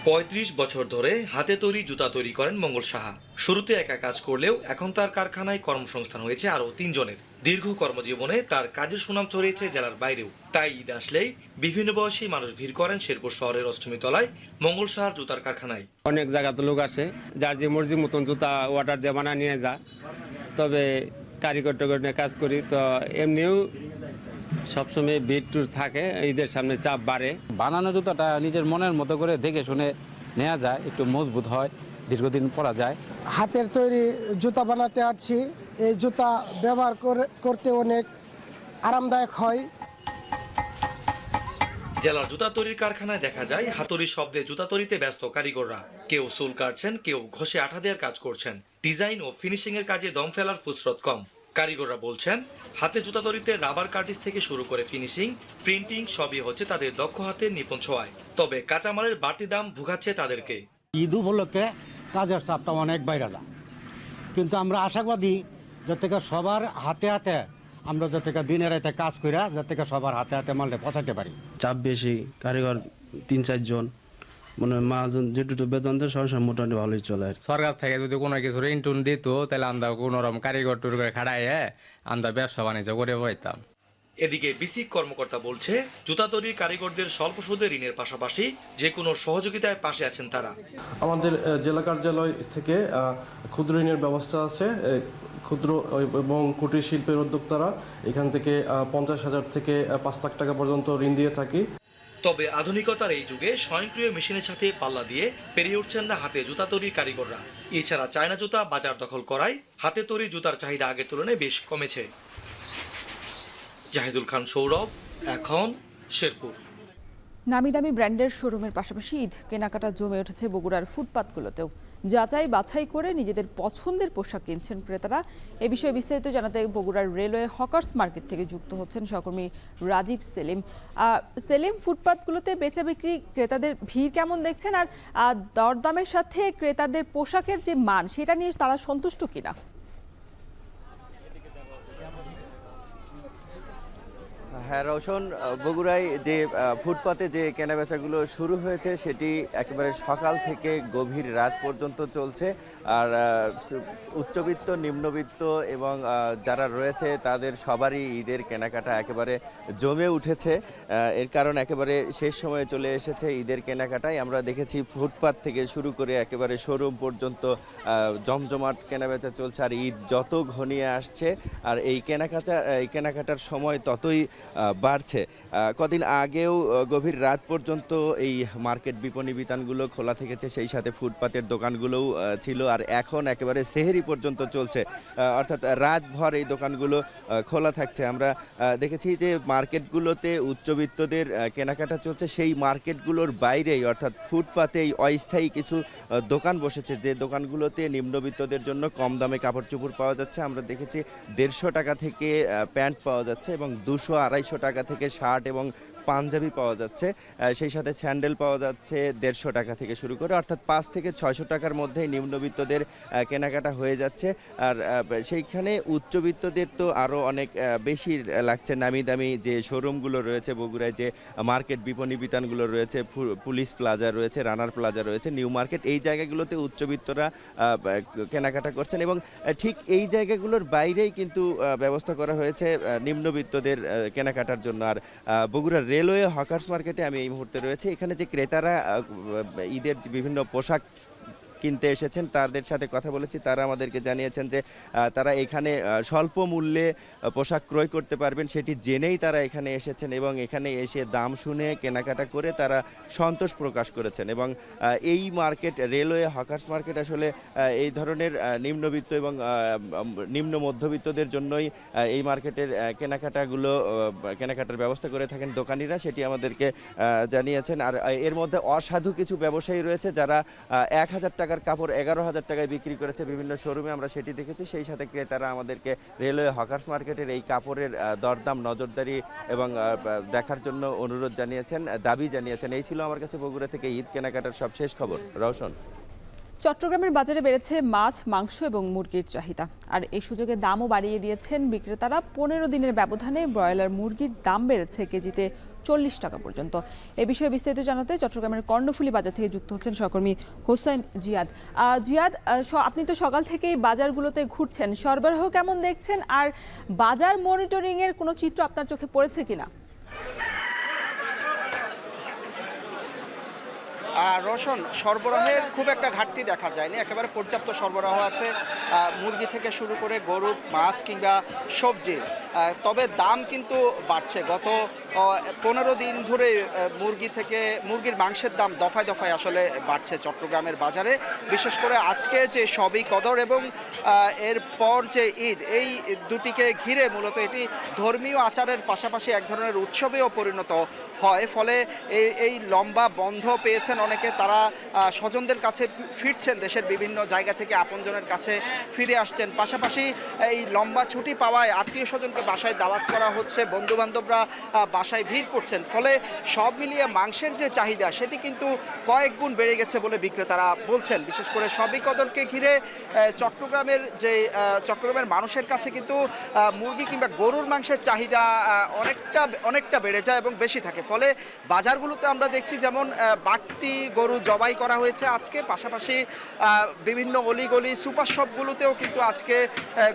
S25: ৩৫ বছর ধরে হাতে তৈরি জুতা তৈরি করেন মঙ্গল সাহা। শুরুতে একা কাজ করলেও এখন তার কারখানায় কর্মসংস্থান হয়েছে আরও 3 জনের। দীর্ঘ কর্মজীবনে তার কাজের সুনাম ছড়িয়েছে জেলার বাইরেও। তাই ঈদ আসলেই বিভিন্ন বয়সী মানুষ ভিড় করেন শেরপুর শহরের অষ্টমী তলায় মঙ্গল সাহার জুতার কারখানায়।
S8: অনেক জায়গাতে লোক আসে, যার যে মর্জি মতন জুতা অর্ডার দিয়ে বানা নিয়ে যায়। তবে কারিগর টারিগর নিয়ে কাজ করি, তো এমনিও সবসময় ভিড় টুর থাকে, ঈদের সামনে চাপ বাড়ে।
S9: বানানো জুতাটা নিজের মনের মতো করে দেখে শুনে নেওয়া যায়, একটু মজবুত হয়, দীর্ঘদিন পরা যায়।
S3: হাতের তৈরি জুতা বানাতে আসছি, এই জুতা ব্যবহার করতে অনেক আরামদায়ক হয়।
S25: জেলার জুতা তৈরির কারখানায় দেখা যায় হাতুড়ির শব্দে জুতা তৈরিতে ব্যস্ত কারিগররা। কেউ চুল কাটছেন, কেউ ঘষে আঠা দেওয়ার কাজ করছেন। ডিজাইন ও ফিনিশিং এর কাজে দম ফেলার ফুসরত কম। কারিগররা বলছেন, হাতে জুতা তৈরিতে রাবার কার্টিজ থেকে শুরু করে ফিনিশিং, প্রিন্টিং সবই হচ্ছে তাদের দক্ষ হাতের নিপুণ ছোঁয়ায়। তবে কাঁচামালের বাড়তি দাম ভুগাচ্ছে তাদেরকে।
S26: ঈদ উপলক্ষে কাজের চাপটা অনেক বাইরে যায়, কিন্তু আমরা আশাবাদী যাতে সবার হাতে হাতে আমরা যাতে দিনের রাতে কাজ করে যাতে সবার হাতে হাতে মালটা পৌঁছাতে পারি।
S27: চাপ বেশি, কারিগর 3-4 জন, মানে মাহাজন যেটুকু বেতন দেয় সব মোটামুটি ভালোই চলে।
S28: সরকার থেকে যদি কোনো কিছু ঋণ টুন দিত তাহলে আমরা কোনো রকম কারিগর টুর করে খাড়াইয়ে আমরা ব্যবসা বাণিজ্য করে বইতাম।
S25: এদিকে বিসি কর্মকর্তা বলছে, জুতা তৈরির কারিগরদের স্বল্প সুদে ঋণের পাশাপাশি যে কোনো সহযোগিতায় পাশে আছেন তারা।
S2: আমাদের জেলা কার্যালয় থেকে ক্ষুদ্র ঋণের ব্যবস্থা আছে। ক্ষুদ্র এবং কুটির শিল্পের উদ্যোক্তারা এখান থেকে 50,000 থেকে 5 লাখ টাকা পর্যন্ত ঋণ দিয়ে থাকি।
S25: তবে আধুনিকতার এই যুগে স্বয়ংক্রিয় মেশিনের সাথে পাল্লা দিয়ে পেরিয়ে উঠছেন না হাতে জুতা তৈরির কারিগররা। এছাড়া চায়না জুতা বাজার দখল করায় হাতে তৈরি জুতার চাহিদা আগের তুলনায় বেশ কমেছে। জাহিদুল খান সৌরভ, এখন, শেরপুর।
S1: নামি দামি ব্র্যান্ডের শোরুমের পাশাপাশি ঈদ কেনাকাটা জমে উঠেছে বগুড়ার ফুটপাতগুলোতেও। যাচাই বাছাই করে নিজেদের পছন্দের পোশাক কিনছেন ক্রেতারা। এ বিষয়ে বিস্তারিত জানাতে বগুড়ার রেলওয়ে হকার্স মার্কেট থেকে যুক্ত হচ্ছেন সহকর্মী রাজীব সেলিম। সেলিম, ফুটপাতগুলোতে বেচা বিক্রি ক্রেতাদের ভিড় কেমন দেখছেন, আর দরদামের সাথে ক্রেতাদের পোশাকের যে মান সেটা নিয়ে তারা সন্তুষ্ট কিনা?
S5: হ্যাঁ রওশন, বগুড়ায় যে ফুটপাতে যে কেনাবেচাগুলো শুরু হয়েছে সেটি একেবারে সকাল থেকে গভীর রাত পর্যন্ত চলছে। আর উচ্চবিত্ত, নিম্নবিত্ত এবং যারা রয়েছে তাদের সবারই ঈদের কেনাকাটা একেবারে জমে উঠেছে। এর কারণ একেবারে শেষ সময়ে চলে এসেছে ঈদের কেনাকাটায়। আমরা দেখেছি ফুটপাত থেকে শুরু করে একেবারে শোরুম পর্যন্ত জমজমাট কেনাবেচা চলছে। আর ঈদ যত ঘনিয়ে আসছে আর এই কেনাকাটার সময় ততই বাড়ছে। কদিন আগেও গভীর রাত পর্যন্ত এই মার্কেট বিপণী বিতানগুলো খোলা থেকেছে, সেই সাথে ফুটপাতের দোকানগুলোও ছিল। আর এখন একেবারে সেহরি পর্যন্ত চলছে, অর্থাৎ রাতভর এই দোকানগুলো খোলা থাকছে। আমরা দেখেছি যে মার্কেটগুলোতে উচ্চবিত্তদের কেনাকাটা চলছে, সেই মার্কেটগুলোর বাইরেই অর্থাৎ ফুটপাতেই অস্থায়ী কিছু দোকান বসেছে, যে দোকানগুলোতে নিম্নবিত্তদের জন্য কম দামে কাপড় চোপড় পাওয়া যাচ্ছে। আমরা দেখেছি 150 টাকা থেকে প্যান্ট পাওয়া যাচ্ছে এবং 200-250 টাকা থেকে শার্ট এবং পাঞ্জাবি পাওয়া যাচ্ছে। সেই সাথে স্যান্ডেল পাওয়া যাচ্ছে 150 টাকা থেকে শুরু করে, অর্থাৎ 5 থেকে 600 টাকার মধ্যেই নিম্নবিত্তদের কেনাকাটা হয়ে যাচ্ছে। আর সেইখানে উচ্চবিত্তদের তো আরও অনেক বেশি লাগছে। নামি দামি যে শোরুমগুলো রয়েছে বগুড়ায়, যে মার্কেট বিপণী বিতানগুলো রয়েছে, পুলিশ প্লাজা রয়েছে, রানার প্লাজা রয়েছে, নিউ মার্কেট, এই জায়গাগুলোতে উচ্চবিত্তরা কেনাকাটা করছেন। এবং ঠিক এই জায়গাগুলোর বাইরেই কিন্তু ব্যবস্থা করা হয়েছে নিম্নবিত্তদের কেনাকাটার জন্য। আর বগুড়ার রেলওয়ে হকার্স মার্কেটে আমি এই মুহূর্তে রয়েছে। এখানে যে ক্রেতারা ঈদের বিভিন্ন পোশাক কিনতে এসেছেন তাদের সাথে কথা বলেছি। তারা আমাদেরকে জানিয়েছেন যে তারা এখানে স্বল্প মূল্যে পোশাক ক্রয় করতে পারবেন, সেটি জেনেই তারা এখানে এসেছেন এবং এখানে এসে দাম শুনে কেনাকাটা করে তারা সন্তোষ প্রকাশ করেছেন। এবং এই মার্কেট, রেলওয়ে হকার্স মার্কেট আসলে এই ধরনের নিম্নবিত্ত এবং নিম্ন মধ্যবিত্তদের জন্যই এই মার্কেটের কেনাকাটার ব্যবস্থা করে থাকেন দোকানিরা, সেটি আমাদেরকে জানিয়েছেন। আর এর মধ্যে অসাধু কিছু ব্যবসায়ী রয়েছে যারা 1000 টাকার কাপড় 11,000 টাকায় বিক্রি করেছে বিভিন্ন শোরুমে, আমরা সেটি দেখেছি। সেই সাথে ক্রেতারা আমাদেরকে রেলওয়ে হকার্স মার্কেটের এই কাপড়ের দরদাম নজরদারি এবং দেখার জন্য অনুরোধ জানিয়েছেন, দাবি জানিয়েছেন। এই ছিল আমার কাছে বগুড়া থেকে ঈদ কেনাকাটার সব শেষ খবর। রওশন।
S1: চট্টগ্রামের বাজারে বেড়েছে মাছ, মাংস এবং মুরগির চাহিদা। আর এই সুযোগে দামও বাড়িয়ে দিয়েছেন বিক্রেতারা। 15 দিনের ব্যবধানে ব্রয়লার মুরগির দাম বেড়েছে কেজিতে 40 টাকা পর্যন্ত। এ বিষয়ে বিস্তারিত জানাতে চট্টগ্রামের কর্ণফুলী বাজার থেকে যুক্ত হচ্ছেন সহকর্মী হোসেন জিয়াদ। জিয়াদ, আপনি তো সকাল থেকেই বাজারগুলোতে ঘুরছেন, সরবরাহ কেমন দেখছেন আর বাজার মনিটরিং এর কোনো চিত্র আপনার চোখে পড়েছে কিনা?
S10: রোশন, সরবরাহের খুব একটা ঘাটতি দেখা যায়নি, একেবারে পর্যাপ্ত সরবরাহ আছে মুরগি থেকে শুরু করে গরু, মাছ কিংবা সবজির। তবে দাম কিন্তু বাড়ছে। গত 15 দিন ধরে মুরগির মাংসের দাম দফায় দফায় আসলে বাড়ছে চট্টগ্রামের বাজারে। বিশেষ করে আজকে যে শবে কদর এবং এরপর যে ঈদ, এই দুটিকে ঘিরে মূলত এটি ধর্মীয় আচারের পাশাপাশি এক ধরনের উৎসবেও পরিণত হয়। ফলে এই লম্বা বন্ধ পেয়েছেন অনেকে, তারা স্বজনদের কাছে ফিরছেন, দেশের বিভিন্ন জায়গা থেকে আপনজনের কাছে ফিরে আসছেন। পাশাপাশি এই লম্বা ছুটি পাওয়ায় আত্মীয় স্বজনকে বাসায় দাওয়াত করা হচ্ছে, বন্ধুবান্ধবরা বাসায় ভিড় করছেন। ফলে সব মিলিয়ে মাংসের যে চাহিদা সেটি কিন্তু কয়েক গুণ বেড়ে গেছে বলে বিক্রেতারা বলছেন। বিশেষ করে শবে কদরকে ঘিরে চট্টগ্রামের মানুষের কাছে কিন্তু মুরগি কিংবা গরুর মাংসের চাহিদা অনেকটা বেড়ে যায় এবং বেশি থাকে। ফলে বাজারগুলোতে আমরা দেখছি যেমন বাড়তি গরু জবাই করা হয়েছে আজকে, পাশাপাশি বিভিন্ন অলিগলি সুপার শপগুলোতেও কিন্তু আজকে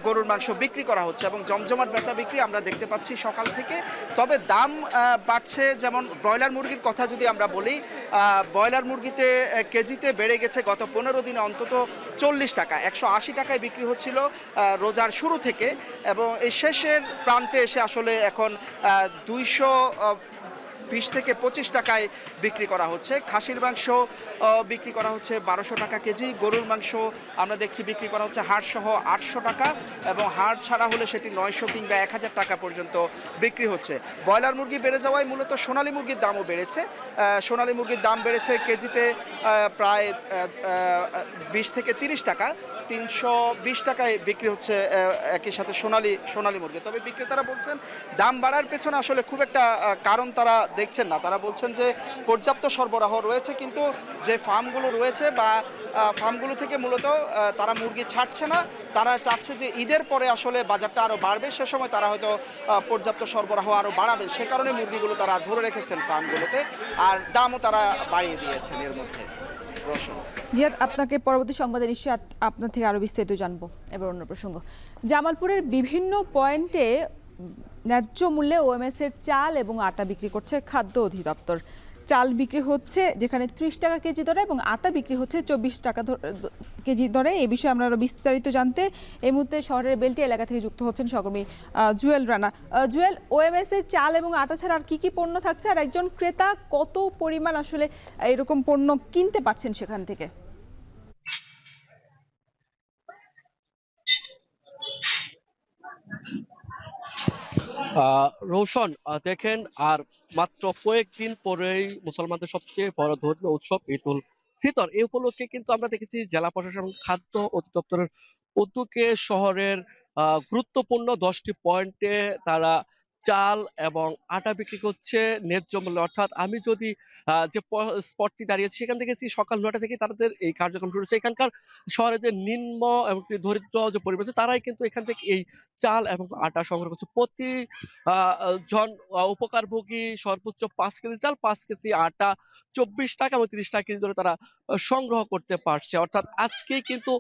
S10: গরুর মাংস বিক্রি করা হচ্ছে এবং জমজমাট বেচা বিক্রি আমরা দেখতে পাচ্ছি সকাল থেকে। তবে দাম বাড়ছে। যেমন ব্রয়লার মুরগির কথা যদি আমরা বলি, ব্রয়লার মুরগিতে কেজিতে বেড়ে গেছে গত 15 দিনে অন্তত 40 টাকা, 180 টাকায় বিক্রি হচ্ছিল রোজার শুরু থেকে, এবং এই শেষের প্রান্তে এসে আসলে এখন 220 থেকে 25 টাকায় বিক্রি করা হচ্ছে। খাসির মাংস বিক্রি করা হচ্ছে 1200 টাকা কেজি, গরুর মাংস আমরা দেখছি বিক্রি করা হচ্ছে হাড় সহ 800 টাকা, এবং হাড় ছাড়া হলে সেটি 900 কিংবা 1000 টাকা পর্যন্ত বিক্রি হচ্ছে। ব্রয়লার মুরগি বেড়ে যাওয়ায় মূলত সোনালী মুরগির দামও বেড়েছে। সোনালী মুরগির দাম বেড়েছে কেজিতে প্রায় 20 থেকে 30 টাকা, 320 টাকায় বিক্রি হচ্ছে একই সাথে সোনালী মুরগি। তবে বিক্রেতারা বলছেন দাম বাড়ার পেছনে আসলে খুব একটা কারণ তারা দেখছেন না। তারা বলছেন যে পর্যাপ্ত সরবরাহ রয়েছে, কিন্তু যে ফার্মগুলো রয়েছে বা ফার্মগুলো থেকে মূলত তারা মুরগি ছাড়ছে না। তারা চাচ্ছে যে ঈদের পরে আসলে বাজারটা আরও বাড়বে, সে সময় তারা হয়তো পর্যাপ্ত সরবরাহ আরও বাড়াবে, সে কারণে মুরগিগুলো তারা ধরে রেখেছেন ফার্মগুলোতে, আর দামও তারা বাড়িয়ে দিয়েছেন এর মধ্যে। রোশন,
S1: জিয়াদ, আপনাকে পরবর্তী সংবাদে নিশ্চয়ই আপনার থেকে আরও বিস্তারিত জানবো। এবার অন্য প্রসঙ্গ, জামালপুরের বিভিন্ন পয়েন্টে ন্যায্য মূল্যে ওএমএস এর চাল এবং আটা বিক্রি করছে খাদ্য অধিদপ্তর। চাল বিক্রি হচ্ছে যেখানে 30 টাকা কেজি দরে এবং আটা বিক্রি হচ্ছে 24 টাকা কেজি দরে। এই বিষয়ে আমরা আরও বিস্তারিত জানতে এই মুহূর্তে শহরের বেলটি এলাকা থেকে যুক্ত হচ্ছেন সহকর্মী জুয়েল রানা। জুয়েল, ওএমএস এর চাল এবং আটা ছাড়া আর কি পণ্য থাকছে, আর একজন ক্রেতা কত পরিমাণ আসলে এরকম পণ্য কিনতে পারছেন সেখান থেকে?
S11: রোশন, দেখেন আর মাত্র কয়েকদিন পরেই মুসলমানদের সবচেয়ে বড় ধর্মীয় উৎসব ঈদ উল ফিতর। এই উপলক্ষে কিন্তু আমরা দেখেছি জেলা প্রশাসন খাদ্য অধিদপ্তরের উদ্যোগে শহরের গুরুত্বপূর্ণ 10টি পয়েন্টে তারা চাল এবং আটা বিক্রি করছে ন্যায্য মূল্যে। অর্থাৎ আমি যদি যে স্পটটি দাঁড়িয়েছি সেখান থেকে সকাল 9টা থেকে তাদের এই কার্যক্রম শুরু হচ্ছে। এখানকার শহরে যে নিম্ন এবং দরিদ্র যে পরিবার আছে তারাই কিন্তু এখান থেকে এই চাল এবং আটা সংগ্রহ করছে। প্রতি জন উপকারভোগী সর্বোচ্চ 5 কেজি চাল, 5 কেজি আটা 24 টাকা এবং 30 টাকা কেজি ধরে তারা সংগ্রহ করতে পারছে। অর্থাৎ আজকেই কিন্তু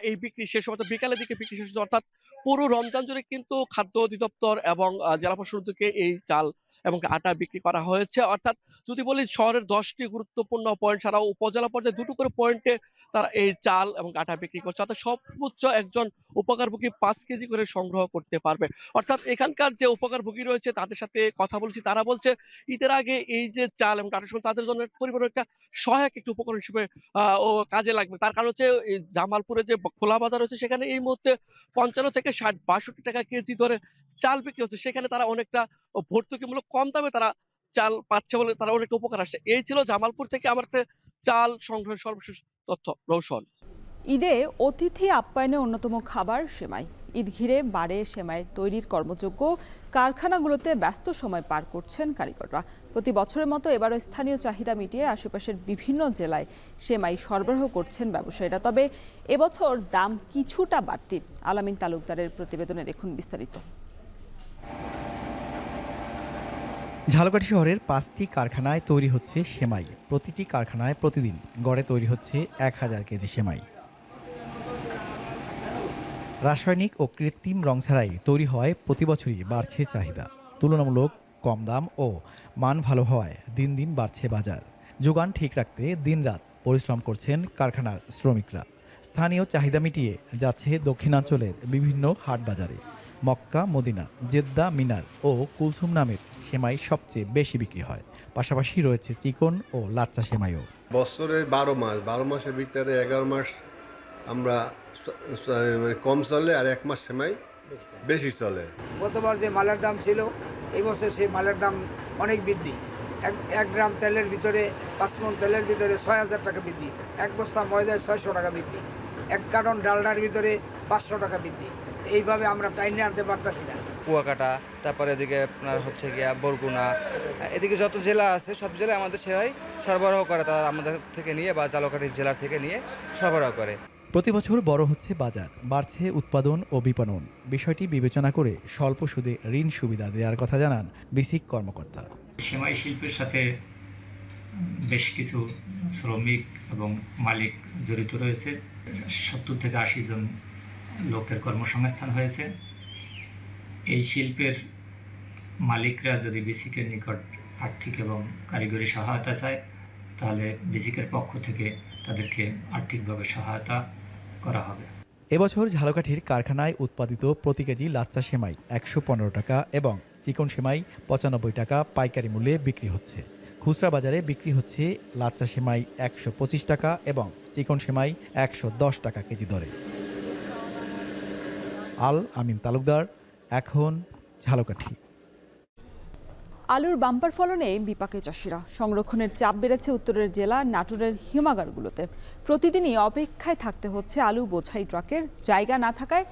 S11: এই বিক্রি শেষ হবে, বিকালের দিকে বিক্রি শেষ হচ্ছে। অর্থাৎ পুরো রমজান জুড়ে কিন্তু খাদ্য অধিদপ্তর এবং জেলা প্রশাসন থেকে এই চাল এবং আটা বিক্রি করা হয়েছে। অর্থাৎ যদি বলি শহরের 10টি গুরুত্বপূর্ণ পয়েন্ট ছাড়াও উপজেলা পর্যায়ে 2টো করে পয়েন্টে তারা এই চাল এবং আটা বিক্রি করছে। অর্থাৎ সর্বোচ্চ একজন উপকারভোগী 5 কেজি করে সংগ্রহ করতে পারবে। অর্থাৎ এখানকার যে উপকারভোগী রয়েছে তাদের সাথে কথা বলছি, তারা বলছে ঈদের আগে এই যে চাল এবং আটার সময় তাদের জন্য পরিবারের একটা সহায়ক একটি উপকরণ হিসেবে ও কাজে লাগবে। তার কারণ হচ্ছে জামালপুরে যে খোলা বাজার রয়েছে সেখানে এই মুহূর্তে 55 থেকে 60-62 টাকা কেজি ধরে চাল বিক্রি হচ্ছে। সেখানে তারা অনেকটা ভর্তুকিমূলক কম দামে তারা চাল পাচ্ছে বলে তারা অনেকটা উপকার আসছে। এই ছিল জামালপুর থেকে আমার কাছে চাল সংগ্রহের সর্বশেষ তথ্য। রৌশন,
S1: ঈদে অতিথি আপ্যায়নে অন্যতম খাবার সেমাই। ঈদ ঘিরে বাড়ে সেমাই তৈরির কর্মযোগ্য কারখানাগুলোতে ব্যস্ত সময় পার করছেন কারিগররা। প্রতি বছরের মতো এবারও স্থানীয় চাহিদা মিটিয়ে আশেপাশের বিভিন্ন জেলায় সেমাই সরবরাহ করছেন ব্যবসায়ীরা। তবে এবছর দাম কিছুটা বাড়তি। আলামিন তালুকদারের প্রতিবেদনে দেখুন বিস্তারিত।
S12: ঝালকাঠি শহরের 5টি কারখানায় তৈরি হচ্ছে সেমাই। প্রতিটি কারখানায় প্রতিদিন গড়ে তৈরি হচ্ছে 1000 কেজি সেমাই। রাসায়নিক ও কৃত্রিম রং ছাড়াই তৈরি হয় প্রতি বছরই বাড়ছে চাহিদা। তুলনামূলক কম দাম ও মান ভালো হওয়ায় দিন দিন বাড়ছে বাজার। যোগান ঠিক রাখতে দিনরাত পরিশ্রম করছেন কারখানার শ্রমিকরা। স্থানীয় চাহিদা মিটিয়ে যাচ্ছে দক্ষিণাঞ্চলের বিভিন্ন হাট বাজারে। মক্কা, মদিনা, জেদ্দা, মিনার ও কুলসুম নামের সেমাই সবচেয়ে বেশি বিক্রি হয়। পাশাপাশি রয়েছে চিকন ও লাচ্চা সেমাইও।
S13: বছরে 12 মাসের ভিতরে 11 মাস আমরা কম চলে আর 1 মাস সেমাই বেশি চলে।
S15: গতবার যে মালের দাম ছিল এই বছর সেই মালের দাম অনেক বৃদ্ধি। 1 গ্রাম তেলের ভিতরে 5 মণ তেলের ভিতরে 6000 টাকা বৃদ্ধি, 1 বস্তা ময়দায় 600 টাকা বৃদ্ধি, 1 কার্টন ডালডার ভিতরে 500 টাকা বৃদ্ধি। এইভাবে আমরা টাইনে আনতে পারতেছি না।
S16: কুয়াকাটা, তারপরে এদিকে আপনার হচ্ছে গিয়া বরগুনা, এদিকে যত জেলা আছে সব জেলায় আমাদের সেবাই সরবরাহ করে, তারা আমাদের থেকে নিয়ে বা ঝালকাঠি জেলার থেকে নিয়ে সরবরাহ করে।
S12: প্রতি বছর বড় হচ্ছে বাজার, বাড়ছে উৎপাদন ও বিপণন। বিষয়টি বিবেচনা করে স্বল্প সুদে ঋণ সুবিধা দেওয়ার কথা জানান বিসিক কর্মকর্তা।
S17: সেমাই শিল্পের সাথে বেশ কিছু শ্রমিক এবং মালিক জড়িত রয়েছে। 70 থেকে 80 জন লোকের কর্মসংস্থান হয়েছে। এই শিল্পের মালিকরা যদি বিসিকের নিকট আর্থিক এবং কারিগরি সহায়তা চায় তাহলে বিসিকের পক্ষ থেকে তাদেরকে আর্থিকভাবে সহায়তা করা হবে।
S12: এবছর ঝালকাঠির কারখানায় উৎপাদিত প্রতি কেজি লাচ্চা সেমাই 115 টাকা এবং চিকন সেমাই 95 টাকা পাইকারি মূল্যে বিক্রি হচ্ছে। খুচরা বাজারে বিক্রি হচ্ছে লাচ্চা সেমাই 125 টাকা এবং চিকন সেমাই 110 টাকা কেজি দরে। আল আমিন তালুকদার, এখন ঝালকাঠি।
S1: আলুর বাম্পার ফলনে বিপাকে চাষিরা। সংরক্ষণের চাপ বেড়েছে উত্তরের জেলা নাটোরের হিমাগারগুলোতে। প্রতিদিনই অপেক্ষায় থাকতে হচ্ছে আলু বোঝাই ট্রাকের। জায়গা না থাকায়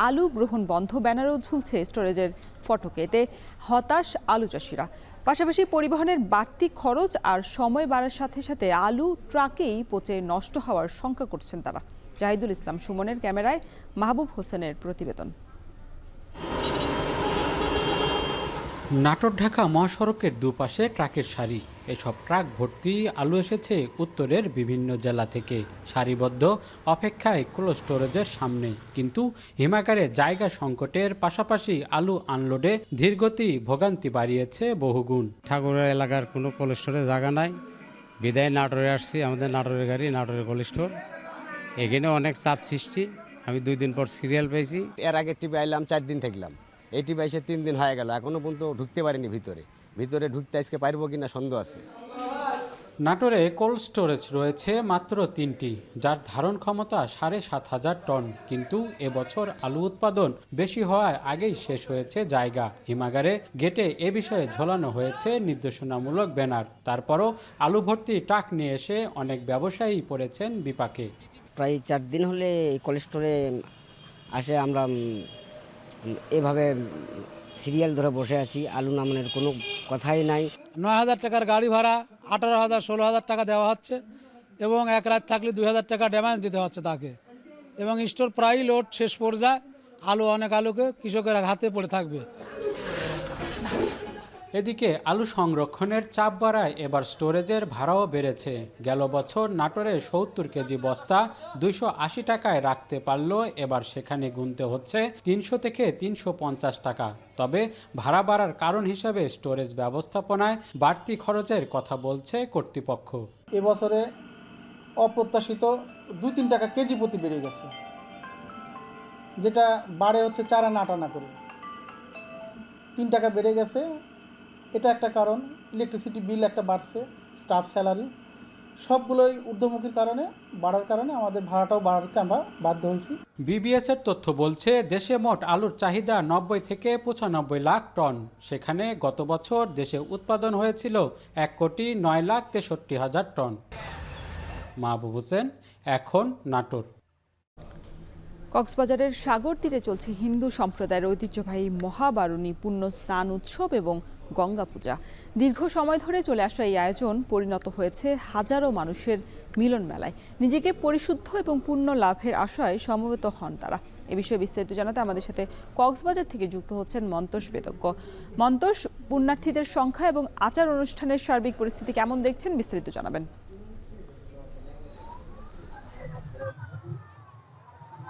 S1: আলু গ্রহণ বন্ধ ব্যানারও ঝুলছে স্টোরেজের ফটকে। এতে হতাশ আলু চাষিরা। পাশাপাশি পরিবহনের বাড়তি খরচ আর সময় বাড়ার সাথে সাথে আলু ট্রাকেই পচে নষ্ট হওয়ার শঙ্কা করছেন তারা। জাহিদুল ইসলাম সুমনের ক্যামেরায় মাহবুব হোসেনের প্রতিবেদন।
S4: নাটোর ঢাকা মহাসড়কের দুপাশে ট্রাকের সারি। এসব ট্রাক ভর্তি আলু এসেছে উত্তরের বিভিন্ন জেলা থেকে। সারিবদ্ধ অপেক্ষায় কোল্ড স্টোরেজের সামনে। কিন্তু হিমাগারে জায়গা সংকটের পাশাপাশি আলু আনলোডে ধীরগতি ভোগান্তি বাড়িয়েছে বহুগুণ।
S9: ঠাকুরের এলাকার কোনো কোল্ড স্টোরের জায়গা নাই, বিদায় নাটোরে আসছি। আমাদের নাটোরের গাড়ি, নাটোরের কোল্ড স্টোর, এখানে অনেক চাপ সৃষ্টি। আমি 2 দিন পর সিরিয়াল পেয়েছি।
S6: এর আগে টিপে আইলাম, 4 দিন থাকলাম। এই টিপে এসে 3 দিন হয়ে গেল, এখনো পর্যন্ত ঢুকতে পারিনি ভিতরে ঢুকতে আজকে পারবো কিনা সন্দেহ আছে।
S4: নাটোরে কোল্ড স্টোরেজ রয়েছে মাত্র 3টি, যার ধারণ ক্ষমতা 7,500 টন। কিন্তু এবছর আলু উৎপাদন বেশি হওয়ায় আগেই শেষ হয়েছে জায়গা। হিমাগারে গেটে এ বিষয়ে ঝোলানো হয়েছে নির্দেশনামূলক ব্যানার। তারপরও আলু ভর্তি ট্রাক নিয়ে এসে অনেক ব্যবসায়ী পড়েছেন বিপাকে।
S6: প্রায় 4 দিন হলে এই কোল্ড স্টোরে আসে আমরা এভাবে সিরিয়াল ধরে বসে আছি। আলু নামানোর কোনো কথাই নাই।
S14: 9,000 টাকার গাড়ি ভাড়া, 18,000 16,000 টাকা দেওয়া হচ্ছে এবং 1 রাত থাকলে 2,000 টাকা ড্যামেজ দিতে হচ্ছে তাকে। এবং স্টোর প্রায় লোড শেষ পর্যায়ে অনেক আলুকে কৃষকের হাতে পড়ে থাকবে।
S4: এদিকে আলু সংরক্ষণের চাপ বাড়ায় এবার স্টোরেজের ভাড়াও বেড়েছে। গেল বছর নাটোরে 70 কেজি বস্তা 280 টাকায় রাখতে পারলেও এবার সেখানে গুনতে হচ্ছে 300 থেকে 350 টাকা। তবে ভাড়া বাড়ার কারণ হিসেবে স্টোরেজ ব্যবস্থাপনায় বাড়তি খরচের কথা বলছে কর্তৃপক্ষ।
S14: এবছরে অপ্রত্যাশিত 2-3 টাকা কেজি প্রতি বেড়ে গেছে, যেটা বাড়ে হচ্ছে 4 আনা 8 আনা করে 3 টাকা বেড়ে গেছে। এটা একটা কারণ। ইলেকট্রিসিটি বিল একটা বাড়ছে, স্টাফ স্যালারি সবগুলোই ঊর্ধ্বমুখীর কারণে বাড়ার কারণে আমাদের ভাড়াটাও বাড়াতে আমরা বাধ্য হয়েছি।
S4: বিবিএস এর তথ্য বলছে দেশে মোট আলুর চাহিদা 90 থেকে 95 লাখ টন। সেখানে গত বছর দেশে উৎপাদন হয়েছিল 1,09,63,000 টন। মাহবুব হোসেন, এখন নাটোর।
S1: কক্সবাজারের সাগর তীরে চলছে হিন্দু সম্প্রদায়ের ঐতিহ্যবাহী মহাবারুণী পুণ্য স্নান উৎসব এবং গঙ্গা পূজা। দীর্ঘ সময় ধরে চলে আসা এই আয়োজন পরিণত হয়েছে হাজারো মানুষের মিলন মেলায়। নিজেকে পরিশুদ্ধ এবং পুণ্য লাভের আশায় সমবেত হন তারা। এ বিষয়ে বিস্তারিত জানাতে আমাদের সাথে কক্সবাজার থেকে যুক্ত হচ্ছেন মন্তোষ বেদজ্ঞ। মন্তোষ, পুণ্যার্থীদের সংখ্যা এবং আচার অনুষ্ঠানের সার্বিক পরিস্থিতি কেমন দেখছেন, বিস্তারিত জানাবেন।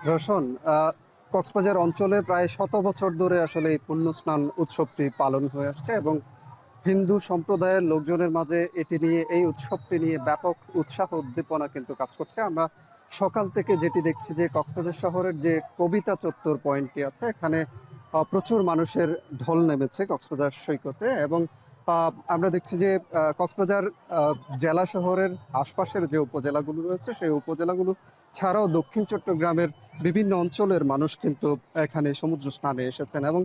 S18: রোশন, কক্সবাজার অঞ্চলে প্রায় 100 বছর ধরে আসলে এই পুণ্য স্নান উৎসবটি পালন হয়ে আসছে এবং হিন্দু সম্প্রদায়ের লোকজনের মাঝে এটি নিয়ে, এই উৎসবটি নিয়ে ব্যাপক উৎসাহ উদ্দীপনা কিন্তু কাজ করছে। আমরা সকাল থেকে যেটি দেখছি যে কক্সবাজার শহরের যে কবিতা চত্বর পয়েন্টটি আছে, এখানে প্রচুর মানুষের ঢল নেমেছে কক্সবাজার সৈকতে। এবং আমরা দেখছি যে কক্সবাজার জেলা শহরের আশপাশের যে উপজেলাগুলো রয়েছে সেই উপজেলাগুলো ছাড়াও দক্ষিণ চট্টগ্রামের বিভিন্ন অঞ্চলের মানুষ কিন্তু এখানে সমুদ্র স্নানে এসেছেন। এবং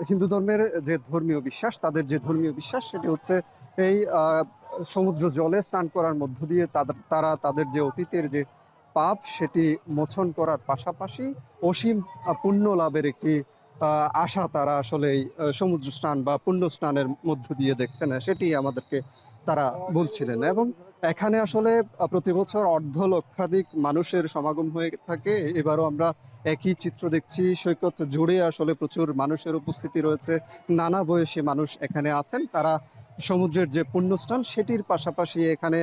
S18: হিন্দু ধর্মের যে ধর্মীয় বিশ্বাস, তাদের যে ধর্মীয় বিশ্বাস সেটি হচ্ছে এই সমুদ্র জলে স্নান করার মধ্য দিয়ে তারা তাদের যে অতীতের যে পাপ সেটি মোচন করার পাশাপাশি অসীম পুণ্য লাভের একটি আশা তারা আসলে এই সমুদ্র স্নান বা পুণ্য স্নানের মধ্য দিয়ে দেখছেন, সেটি আমাদেরকে তারা বলছিলেন। এবং এখানে আসলে প্রতি বছর 1,00,000 মানুষের সমাগম হয়ে থাকে। এবারও আমরা একই চিত্র দেখছি, সৈকত জুড়ে আসলে প্রচুর মানুষের উপস্থিতি রয়েছে। নানা বয়সী মানুষ এখানে আছেন, তারা সমুদ্রের যে পুণ্য স্নান সেটির পাশাপাশি এখানে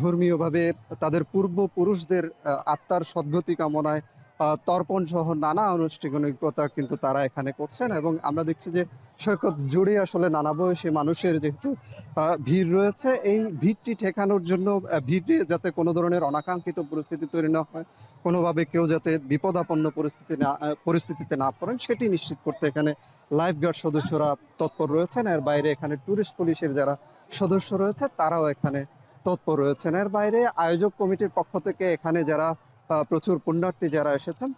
S18: ধর্মীয়ভাবে তাদের পূর্বপুরুষদের আত্মার সদ্গতি কামনায় তর্পণ সহ নানা আনুষ্ঠানিকতা কিন্তু তারা এখানে করছেন। এবং আমরা দেখছি যে সৈকত জুড়ে আসলে নানা বয়সী মানুষের যেহেতু ভিড় রয়েছে, এই ভিড়টি ঠেকানোর জন্য ভিড়ে যাতে কোনো ধরনের অনাকাঙ্ক্ষিত পরিস্থিতি তৈরি না হয়, কোনোভাবে কেউ যাতে বিপদাপন্ন পরিস্থিতিতে না পড়েন সেটি নিশ্চিত করতে এখানে লাইফগার্ড সদস্যরা তৎপর রয়েছেন। এর বাইরে এখানে ট্যুরিস্ট পুলিশের যারা সদস্য রয়েছে তারাও এখানে তৎপর রয়েছেন। এর বাইরে আয়োজক কমিটির পক্ষ থেকে এখানে যারা প্রচুর পুণ্যার্থী যারা এসেছেন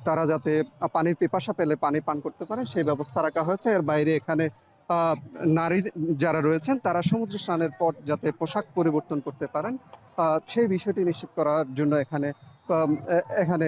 S18: তারা যাতে পানির পিপাসা পেলে পানি পান করতে পারে সেই ব্যবস্থা রাখা হয়েছে। এর বাইরে এখানে নারী যারা রয়েছেন তারা সমুদ্র স্নানের পর যাতে পোশাক পরিবর্তন করতে পারেন সেই বিষয়টি নিশ্চিত করার জন্য এখানে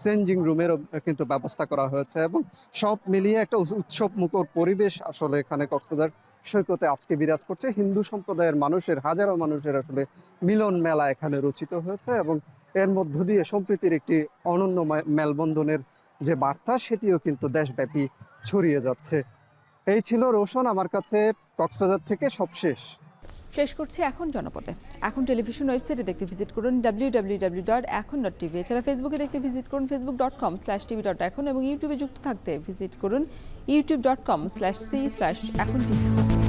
S18: চেঞ্জিং রুমেরও কিন্তু ব্যবস্থা করা হয়েছে এবং সব মিলিয়ে একটা উৎসব মুখর পরিবেশ আসলে এখানে কক্সবাজার সৈকতে আজকে বিরাজ করছে। হিন্দু সম্প্রদায়ের মানুষের হাজারো মানুষের আসলে মিলন মেলা এখানে রচিত হয়েছে এবং এর মধ্য দিয়ে সম্প্রীতির একটি অনন্য মেলবন্ধনের যে বার্তা সেটিও কিন্তু দেশব্যাপী ছড়িয়ে যাচ্ছে। এই ছিল রোশন আমার কাছে কক্সবাজার থেকে সবশেষ।
S1: শেষ করছি এখন জনপদে। এখন টেলিভিশন ওয়েবসাইটে দেখতে ভিজিট করুন www.ekon.tv। এছাড়া ফেসবুকে দেখতে ভিজিট করুন facebook.com/tv.ekon এবং ইউটিউবে যুক্ত থাকতে ভিজিট করুন youtube.com/c/ekontv।